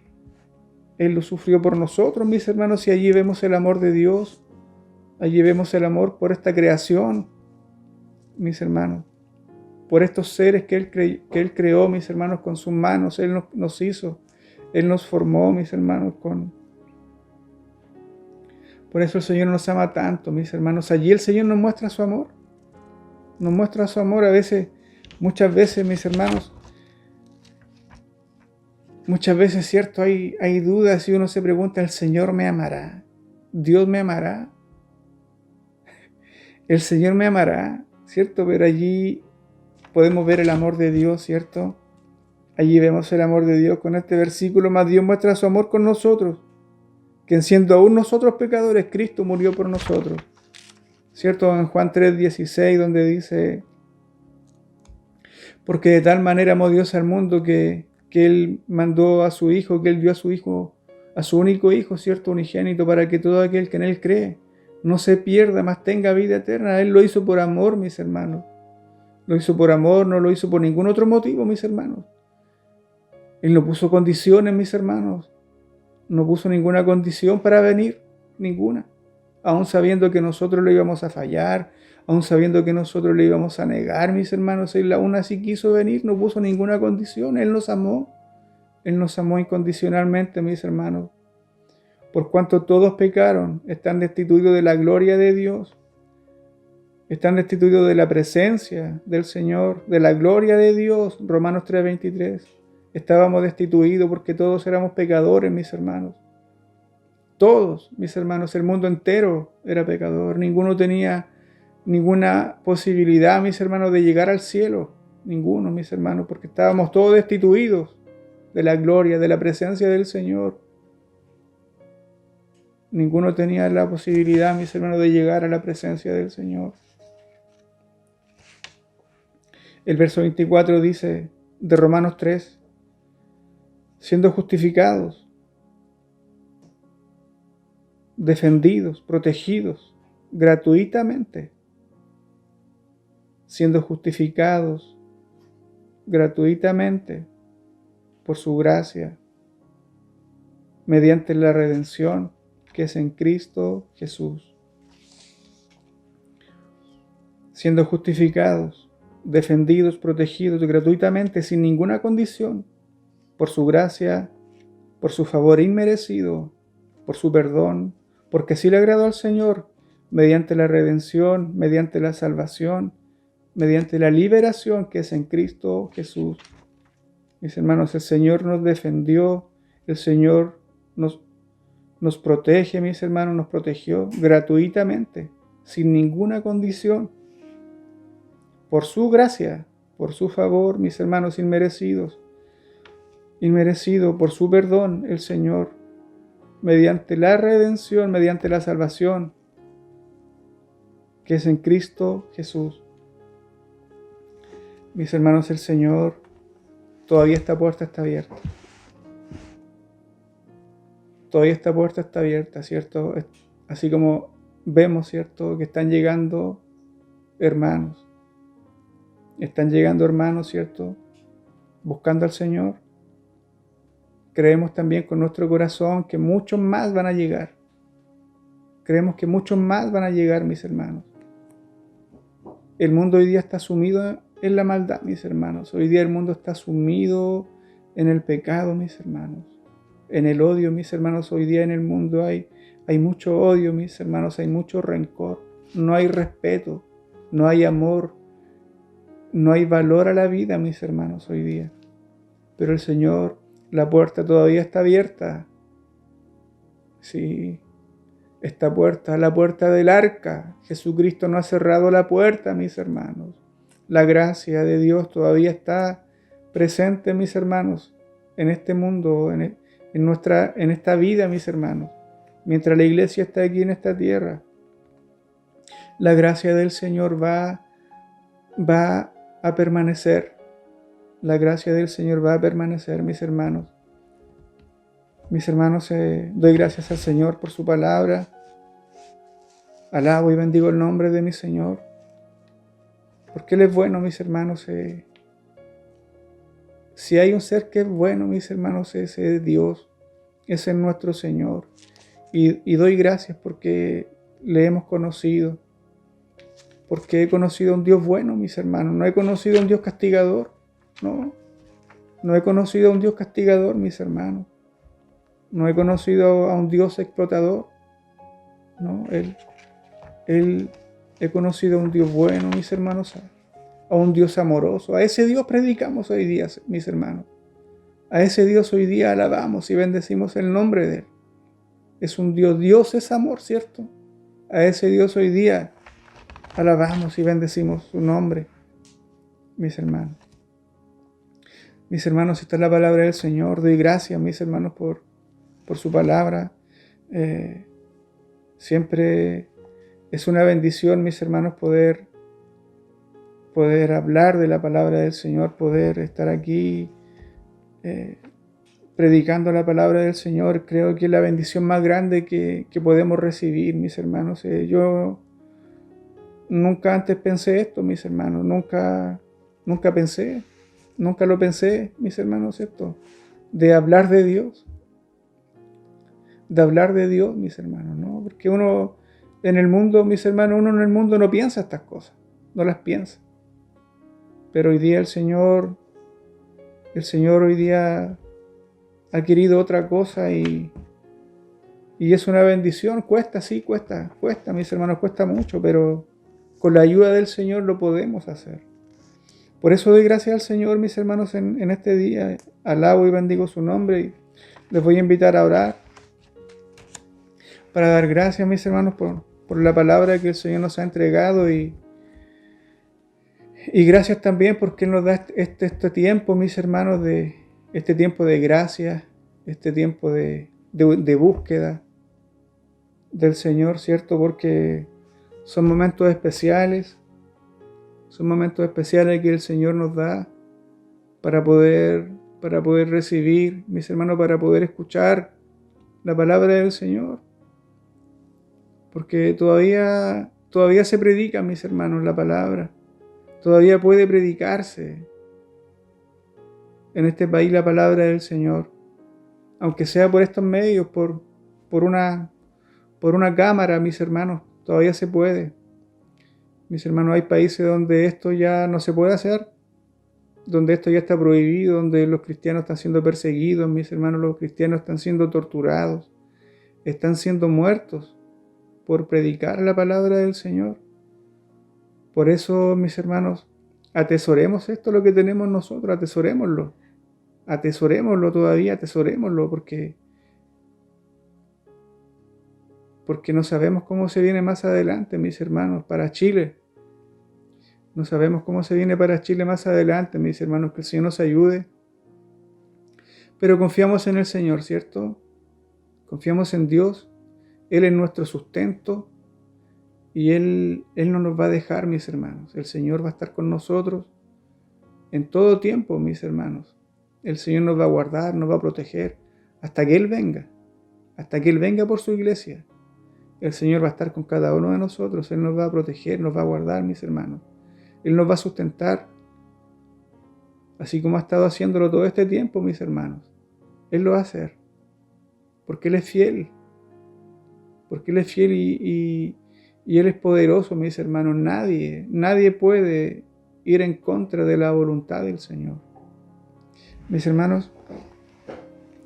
Él lo sufrió por nosotros, mis hermanos, y allí vemos el amor de Dios. Allí vemos el amor por esta creación, mis hermanos, por estos seres que Él creó, mis hermanos, con sus manos. Él nos hizo, Él nos formó, mis hermanos, Por eso el Señor nos ama tanto, mis hermanos. Allí el Señor nos muestra su amor. Nos muestra su amor muchas veces, mis hermanos. Muchas veces, cierto, hay dudas y uno se pregunta, ¿el Señor me amará? Dios me amará, el Señor me amará, ¿cierto? Pero allí podemos ver el amor de Dios, ¿cierto? Allí vemos el amor de Dios con este versículo, más Dios muestra su amor con nosotros, que siendo aún nosotros pecadores, Cristo murió por nosotros. ¿Cierto? En Juan 3:16, donde dice, porque de tal manera amó Dios al mundo que Él mandó a su Hijo, que Él dio a su Hijo, a su único Hijo, ¿cierto? Unigénito, para que todo aquel que en Él cree no se pierda, mas tenga vida eterna. Él lo hizo por amor, mis hermanos. Lo hizo por amor, no lo hizo por ningún otro motivo, mis hermanos. Él no puso condiciones, mis hermanos. No puso ninguna condición para venir, ninguna. Aún sabiendo que nosotros le íbamos a fallar, aún sabiendo que nosotros le íbamos a negar, mis hermanos, Él aún así quiso venir, no puso ninguna condición. Él nos amó incondicionalmente, mis hermanos. Por cuanto todos pecaron, están destituidos de la gloria de Dios, están destituidos de la presencia del Señor, de la gloria de Dios. Romanos 3:23. Estábamos destituidos porque todos éramos pecadores, mis hermanos. Todos, mis hermanos, el mundo entero era pecador. Ninguno tenía ninguna posibilidad, mis hermanos, de llegar al cielo. Ninguno, mis hermanos, porque estábamos todos destituidos de la gloria, de la presencia del Señor. Ninguno tenía la posibilidad, mis hermanos, de llegar a la presencia del Señor. El verso 24 dice de Romanos 3, siendo justificados, defendidos, protegidos gratuitamente, siendo justificados gratuitamente por su gracia, mediante la redención que es en Cristo Jesús. Siendo justificados, defendidos, protegidos gratuitamente, sin ninguna condición, por su gracia, por su favor inmerecido, por su perdón, porque así le agradó al Señor, mediante la redención, mediante la salvación, mediante la liberación que es en Cristo Jesús. Mis hermanos, el Señor nos defendió, el Señor nos protege, mis hermanos, nos protegió gratuitamente, sin ninguna condición, por su gracia, por su favor, mis hermanos, inmerecido, por su perdón, el Señor, mediante la redención, mediante la salvación, que es en Cristo Jesús. Mis hermanos, el Señor, todavía esta puerta está abierta. Todavía esta puerta está abierta, ¿cierto? Así como vemos, ¿cierto?, que están llegando hermanos. Están llegando hermanos, ¿cierto?, buscando al Señor. Creemos también con nuestro corazón que muchos más van a llegar. Creemos que muchos más van a llegar, mis hermanos. El mundo hoy día está sumido en la maldad, mis hermanos. Hoy día el mundo está sumido en el pecado, mis hermanos. En el odio, mis hermanos. Hoy día en el mundo hay mucho odio, mis hermanos. Hay mucho rencor. No hay respeto. No hay amor. No hay valor a la vida, mis hermanos, hoy día. Pero el Señor, la puerta todavía está abierta. Sí, esta puerta, la puerta del arca. Jesucristo no ha cerrado la puerta, mis hermanos. La gracia de Dios todavía está presente, mis hermanos, en este mundo, en esta vida, mis hermanos. Mientras la iglesia está aquí en esta tierra, la gracia del Señor va a permanecer. La gracia del Señor va a permanecer, mis hermanos. Mis hermanos, doy gracias al Señor por su palabra. Alabo y bendigo el nombre de mi Señor. Porque Él es bueno, mis hermanos. Si hay un ser que es bueno, mis hermanos, ese es Dios. Ese es nuestro Señor. Y doy gracias porque le hemos conocido. Porque he conocido a un Dios bueno, mis hermanos. No he conocido a un Dios castigador. No he conocido a un Dios castigador, mis hermanos. No he conocido a un Dios explotador. No, he conocido a un Dios bueno, mis hermanos. A un Dios amoroso. A ese Dios predicamos hoy día, mis hermanos. A ese Dios hoy día alabamos y bendecimos el nombre de Él. es un Dios. Dios es amor, ¿cierto? A ese Dios hoy día alabamos y bendecimos su nombre, mis hermanos. Mis hermanos, esta es la palabra del Señor. Doy gracias, mis hermanos, por su palabra. Siempre es una bendición, mis hermanos, poder hablar de la palabra del Señor, poder estar aquí predicando la palabra del Señor. Creo que es la bendición más grande que podemos recibir, mis hermanos. Yo nunca antes pensé esto, mis hermanos. Nunca lo pensé, mis hermanos, ¿cierto? De hablar de Dios. De hablar de Dios, mis hermanos, ¿no? Porque uno en el mundo, mis hermanos, uno en el mundo no piensa estas cosas. No las piensa. Pero hoy día el Señor hoy día ha querido otra cosa y es una bendición. Cuesta, sí, cuesta, mis hermanos, cuesta mucho, pero con la ayuda del Señor lo podemos hacer. Por eso doy gracias al Señor, mis hermanos, en este día. Alabo y bendigo su nombre y les voy a invitar a orar para dar gracias, mis hermanos, por la palabra que el Señor nos ha entregado y gracias también porque Él nos da este tiempo, mis hermanos, este tiempo de gracia, este tiempo de búsqueda del Señor, ¿cierto? Porque son momentos especiales que el Señor nos da para poder recibir, mis hermanos, para poder escuchar la palabra del Señor. Porque todavía se predica, mis hermanos, la palabra. Todavía puede predicarse en este país la palabra del Señor, aunque sea por estos medios, por una cámara, mis hermanos, todavía se puede. Mis hermanos, hay países donde esto ya no se puede hacer, donde esto ya está prohibido, donde los cristianos están siendo perseguidos, mis hermanos, los cristianos están siendo torturados, están siendo muertos por predicar la palabra del Señor. Por eso, mis hermanos, atesoremos esto, lo que tenemos nosotros, atesorémoslo todavía, porque no sabemos cómo se viene más adelante, mis hermanos, para Chile. No sabemos cómo se viene para Chile más adelante, mis hermanos, que el Señor nos ayude. Pero confiamos en el Señor, ¿cierto? Confiamos en Dios. Él es nuestro sustento. Y Él no nos va a dejar, mis hermanos. El Señor va a estar con nosotros en todo tiempo, mis hermanos. El Señor nos va a guardar, nos va a proteger, hasta que Él venga. Hasta que Él venga por su iglesia. El Señor va a estar con cada uno de nosotros. Él nos va a proteger, nos va a guardar, mis hermanos. Él nos va a sustentar. Así como ha estado haciéndolo todo este tiempo, mis hermanos. Él lo va a hacer. Porque Él es fiel. Porque Él es fiel y Él es poderoso, mis hermanos. Nadie puede ir en contra de la voluntad del Señor. Mis hermanos,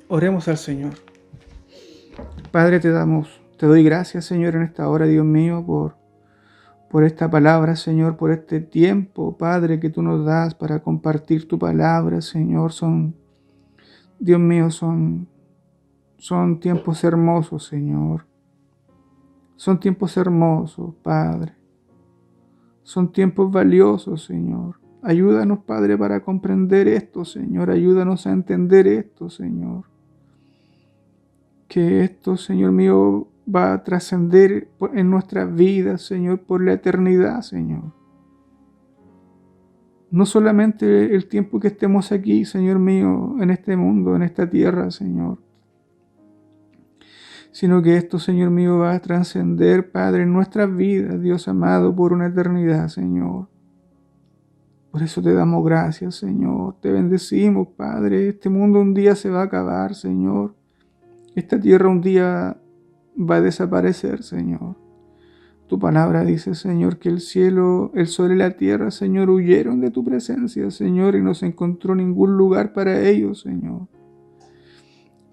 oremos al Señor. Padre, te doy gracias, Señor, en esta hora, Dios mío, por esta palabra, Señor, por este tiempo, Padre, que tú nos das para compartir tu palabra, Señor. Dios mío, son tiempos hermosos, Señor. Son tiempos hermosos, Padre. Son tiempos valiosos, Señor. Ayúdanos, Padre, para comprender esto, Señor. Ayúdanos a entender esto, Señor. Que esto, Señor mío, va a trascender en nuestras vidas, Señor, por la eternidad, Señor. No solamente el tiempo que estemos aquí, Señor mío, en este mundo, en esta tierra, Señor, sino que esto, Señor mío, va a trascender, Padre, en nuestras vidas, Dios amado, por una eternidad, Señor. Por eso te damos gracias, Señor. Te bendecimos, Padre. Este mundo un día se va a acabar, Señor. Esta tierra un día va a desaparecer, Señor. Tu palabra dice, Señor, que el cielo, el sol y la tierra, Señor, huyeron de tu presencia, Señor, y no se encontró ningún lugar para ellos, Señor.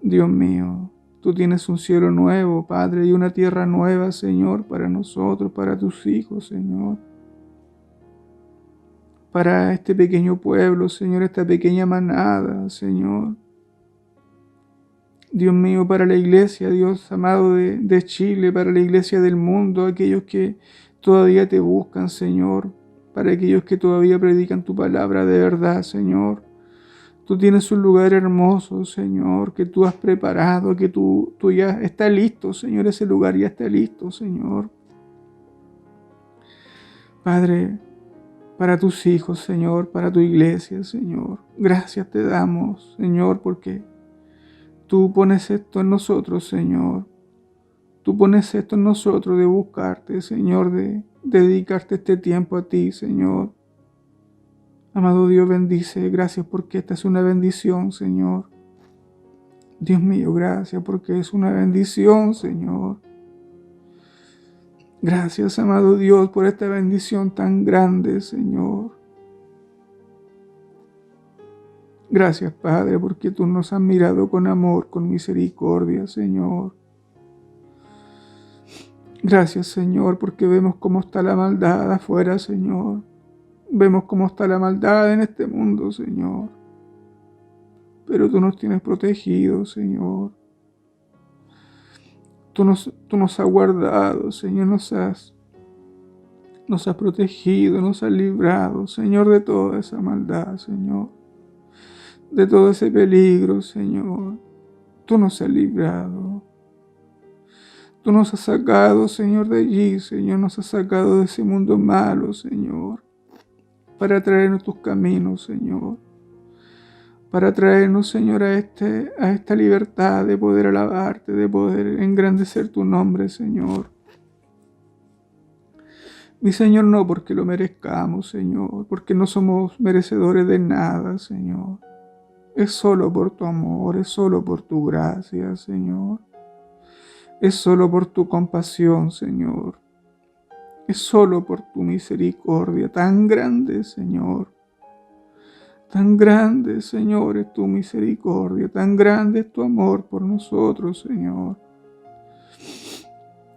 Dios mío, tú tienes un cielo nuevo, Padre, y una tierra nueva, Señor, para nosotros, para tus hijos, Señor. Para este pequeño pueblo, Señor, esta pequeña manada, Señor, Dios mío, para la iglesia, Dios amado de Chile, para la iglesia del mundo, aquellos que todavía te buscan, Señor, para aquellos que todavía predican tu palabra de verdad, Señor. Tú tienes un lugar hermoso, Señor, que tú has preparado, que tú ya está listo, Señor, ese lugar ya está listo, Señor. Padre, para tus hijos, Señor, para tu iglesia, Señor. Gracias te damos, Señor, porque tú pones esto en nosotros, Señor. Tú pones esto en nosotros de buscarte, Señor, de dedicarte este tiempo a ti, Señor. Amado Dios, bendice. Gracias porque esta es una bendición, Señor. Dios mío, gracias porque es una bendición, Señor. Gracias, amado Dios, por esta bendición tan grande, Señor. Gracias, Padre, porque tú nos has mirado con amor, con misericordia, Señor. Gracias, Señor, porque vemos cómo está la maldad afuera, Señor. Vemos cómo está la maldad en este mundo, Señor. Pero tú nos tienes protegidos, Señor. Tú nos has guardado, Señor, nos has protegido, nos has librado, Señor, de toda esa maldad, Señor. De todo ese peligro, Señor. Tú nos has librado. Tú nos has sacado, Señor, de allí, Señor. Nos has sacado de ese mundo malo, Señor. Para traernos tus caminos, Señor. Para traernos, Señor, a esta libertad de poder alabarte, de poder engrandecer tu nombre, Señor. Mi Señor, no porque lo merezcamos, Señor, porque no somos merecedores de nada, Señor. Es solo por tu amor, es solo por tu gracia, Señor. Es solo por tu compasión, Señor. Es solo por tu misericordia tan grande, Señor. Tan grande, Señor, es tu misericordia, tan grande es tu amor por nosotros, Señor.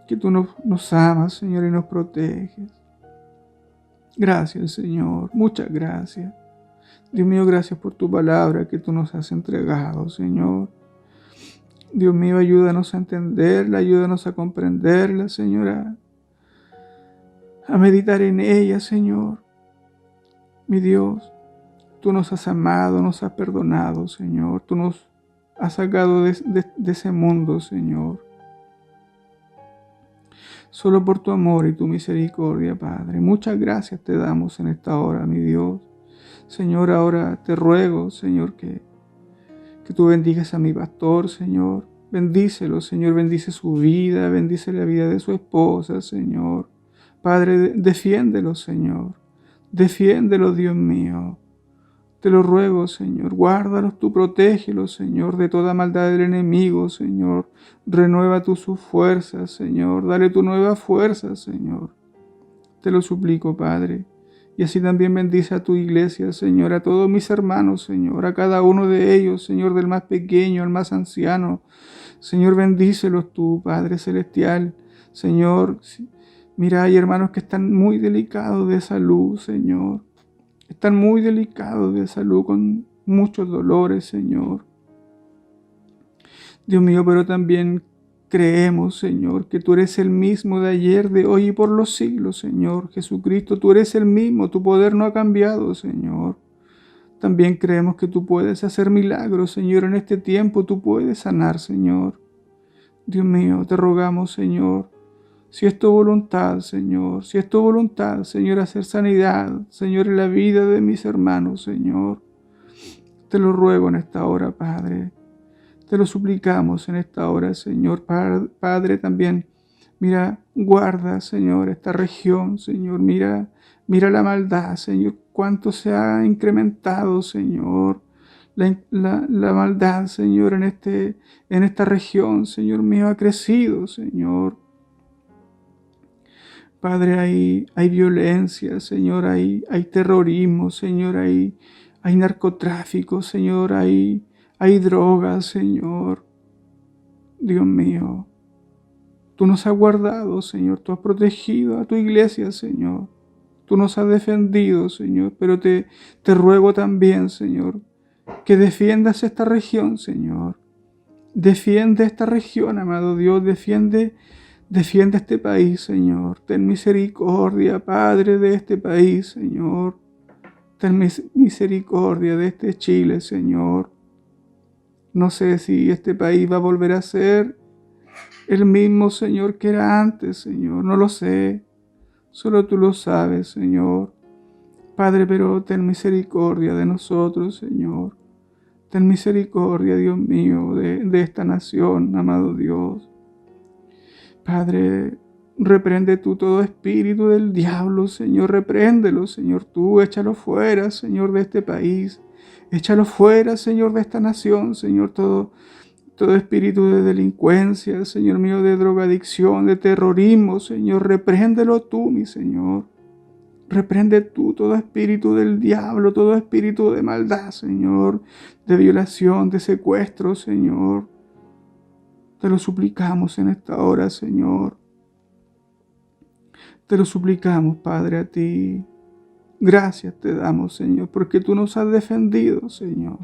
Que tú nos amas, Señor, y nos proteges. Gracias, Señor, muchas gracias. Dios mío, gracias por tu palabra que tú nos has entregado, Señor. Dios mío, ayúdanos a entenderla, ayúdanos a comprenderla, Señor, a meditar en ella, Señor. Mi Dios, tú nos has amado, nos has perdonado, Señor. Tú nos has sacado de ese mundo, Señor. Solo por tu amor y tu misericordia, Padre. Muchas gracias te damos en esta hora, mi Dios. Señor, ahora te ruego, Señor, que tú bendigas a mi pastor, Señor. Bendícelo, Señor, bendice su vida, bendice la vida de su esposa, Señor. Padre, defiéndelo, Señor. Defiéndelo, Dios mío. Te lo ruego, Señor. Guárdalos, tú protégelos, Señor, de toda maldad del enemigo, Señor. Renueva tú sus fuerzas, Señor. Dale tu nueva fuerza, Señor. Te lo suplico, Padre. Y así también bendice a tu iglesia, Señor, a todos mis hermanos, Señor, a cada uno de ellos, Señor, del más pequeño al más anciano. Señor, bendícelos tú, Padre celestial. Señor, mira, hay hermanos que están muy delicados de salud, Señor. Están muy delicados de salud, con muchos dolores, Señor. Dios mío, pero también creemos, Señor, que tú eres el mismo de ayer, de hoy y por los siglos, Señor. Jesucristo, tú eres el mismo, tu poder no ha cambiado, Señor. También creemos que tú puedes hacer milagros, Señor, en este tiempo. Tú puedes sanar, Señor. Dios mío, te rogamos, Señor, si es tu voluntad, Señor, si es tu voluntad, Señor, hacer sanidad, Señor, en la vida de mis hermanos, Señor. Te lo ruego en esta hora, Padre. Te lo suplicamos en esta hora, Señor. Padre, también, mira, guarda, Señor, esta región, Señor. Mira la maldad, Señor. Cuánto se ha incrementado, Señor. La maldad, Señor, en esta región, Señor mío, ha crecido, Señor. Padre, hay violencia, Señor, hay terrorismo, Señor, hay narcotráfico, Señor, hay drogas, Señor. Dios mío, tú nos has guardado, Señor, tú has protegido a tu iglesia, Señor. Tú nos has defendido, Señor, pero te ruego también, Señor, que defiendas esta región, Señor. Defiende esta región, amado Dios, defiende este país, Señor. Ten misericordia, Padre, de este país, Señor. Ten misericordia de este Chile, Señor. No sé si este país va a volver a ser el mismo, Señor, que era antes, Señor. No lo sé. Solo tú lo sabes, Señor. Padre, pero ten misericordia de nosotros, Señor. Ten misericordia, Dios mío, de esta nación, amado Dios. Padre, reprende tú todo espíritu del diablo, Señor. Repréndelo, Señor, tú. Échalo fuera, Señor, de este país. Échalo fuera, Señor, de esta nación, Señor. Todo espíritu de delincuencia, Señor mío, de drogadicción, de terrorismo, Señor. Repréndelo tú, mi Señor. Reprende tú todo espíritu del diablo, todo espíritu de maldad, Señor, de violación, de secuestro, Señor. Te lo suplicamos en esta hora, Señor. Te lo suplicamos, Padre, a ti. Gracias te damos, Señor, porque tú nos has defendido, Señor.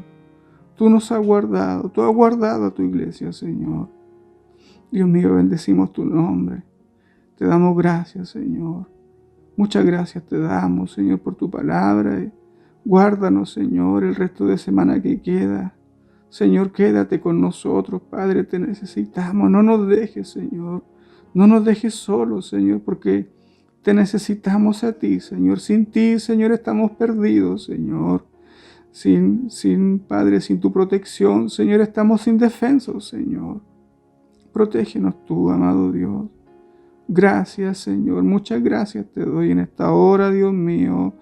Tú nos has guardado, tú has guardado a tu iglesia, Señor. Dios mío, bendecimos tu nombre. Te damos gracias, Señor. Muchas gracias te damos, Señor, por tu palabra. Guárdanos, Señor, el resto de semana que queda. Señor, quédate con nosotros, Padre, te necesitamos. No nos dejes, Señor. No nos dejes solos, Señor, porque te necesitamos a ti, Señor. Sin ti, Señor, estamos perdidos, Señor. Sin Padre, sin tu protección, Señor, estamos indefensos, Señor. Protégenos tú, amado Dios. Gracias, Señor. Muchas gracias te doy en esta hora, Dios mío.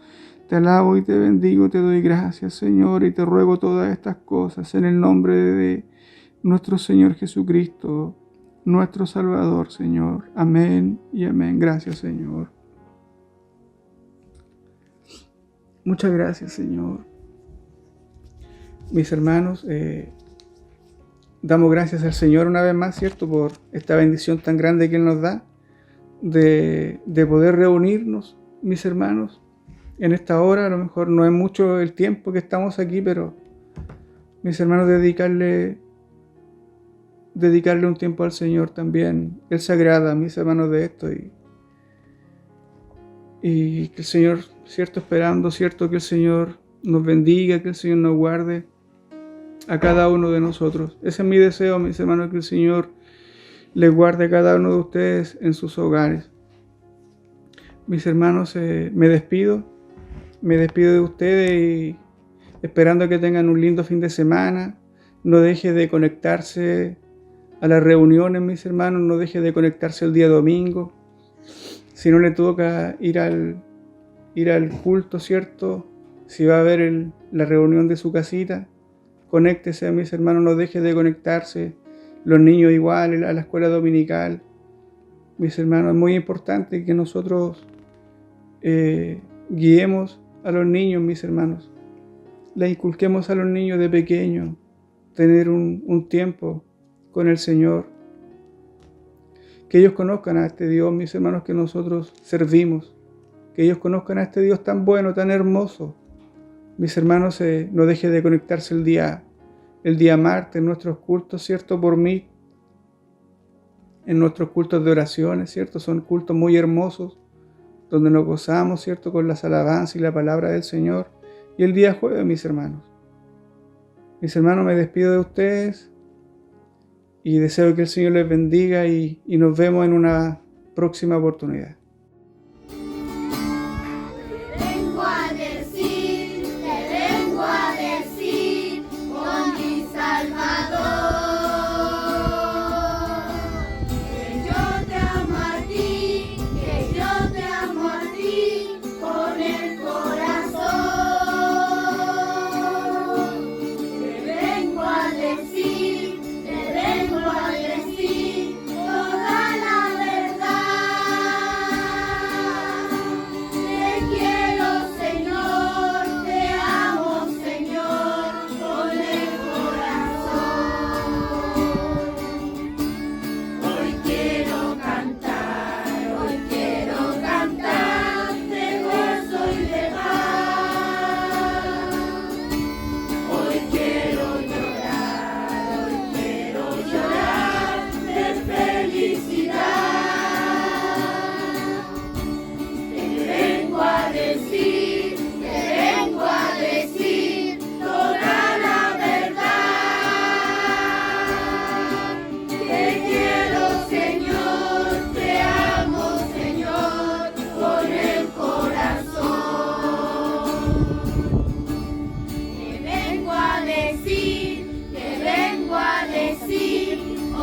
Te alabo y te bendigo, te doy gracias, Señor, y te ruego todas estas cosas en el nombre de nuestro Señor Jesucristo, nuestro Salvador, Señor. Amén y amén. Gracias, Señor. Muchas gracias, Señor. Mis hermanos, damos gracias al Señor una vez más, ¿cierto?, por esta bendición tan grande que Él nos da. De poder reunirnos, mis hermanos, en esta hora. A lo mejor no es mucho el tiempo que estamos aquí, pero mis hermanos, dedicarle un tiempo al Señor también. Él se agrada, mis hermanos, de esto, y que el Señor, cierto, esperando, cierto, que el Señor nos bendiga, que el Señor nos guarde a cada uno de nosotros. Ese es mi deseo, mis hermanos, que el Señor les guarde a cada uno de ustedes en sus hogares. Mis hermanos, me despido de ustedes y esperando que tengan un lindo fin de semana. No deje de conectarse a las reuniones, mis hermanos, no deje de conectarse el día domingo. Si no le toca ir al culto, ¿cierto? Si va a haber la reunión de su casita, conéctese, mis hermanos, no deje de conectarse. Los niños igual, a la escuela dominical. Mis hermanos, es muy importante que nosotros guiemos a los niños, mis hermanos. Le inculquemos a los niños de pequeños tener un tiempo con el Señor. Que ellos conozcan a este Dios, mis hermanos, que nosotros servimos. Que ellos conozcan a este Dios tan bueno, tan hermoso. Mis hermanos, no deje de conectarse el día martes en nuestros cultos, ¿cierto? Por mí, en nuestros cultos de oraciones, ¿cierto? Son cultos muy hermosos, donde nos gozamos, ¿cierto?, con las alabanzas y la palabra del Señor. Y el día jueves, mis hermanos, me despido de ustedes y deseo que el Señor les bendiga y nos vemos en una próxima oportunidad.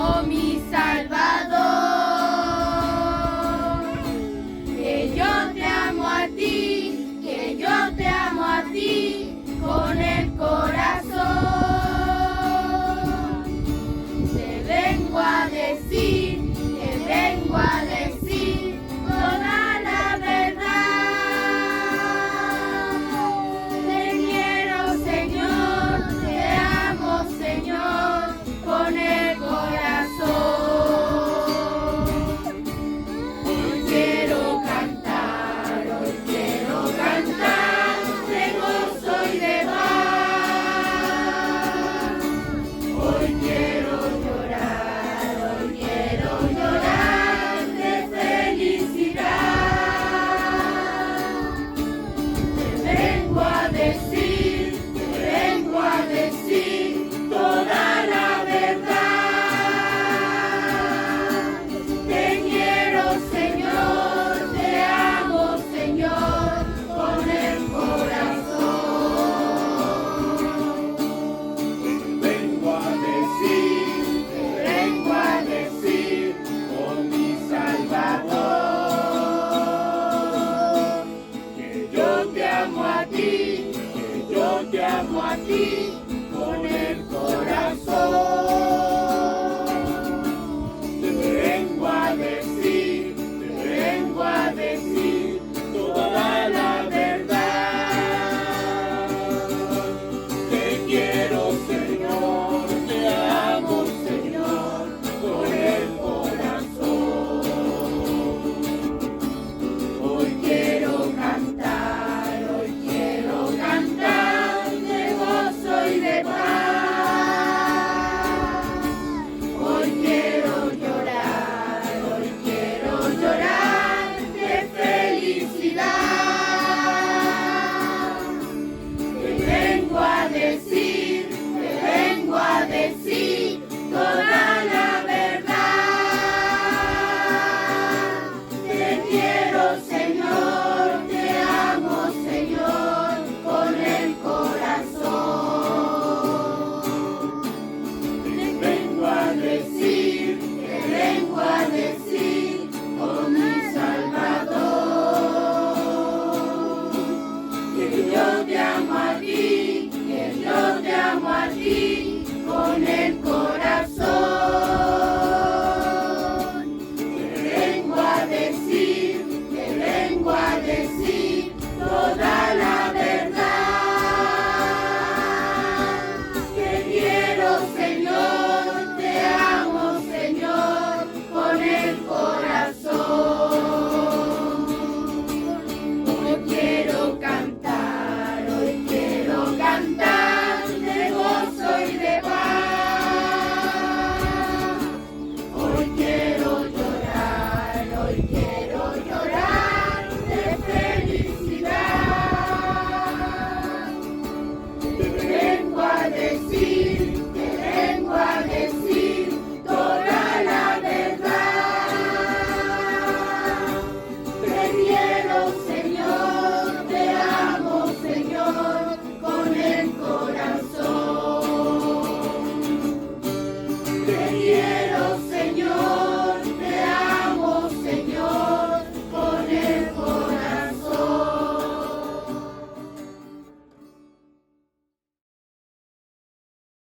oh mi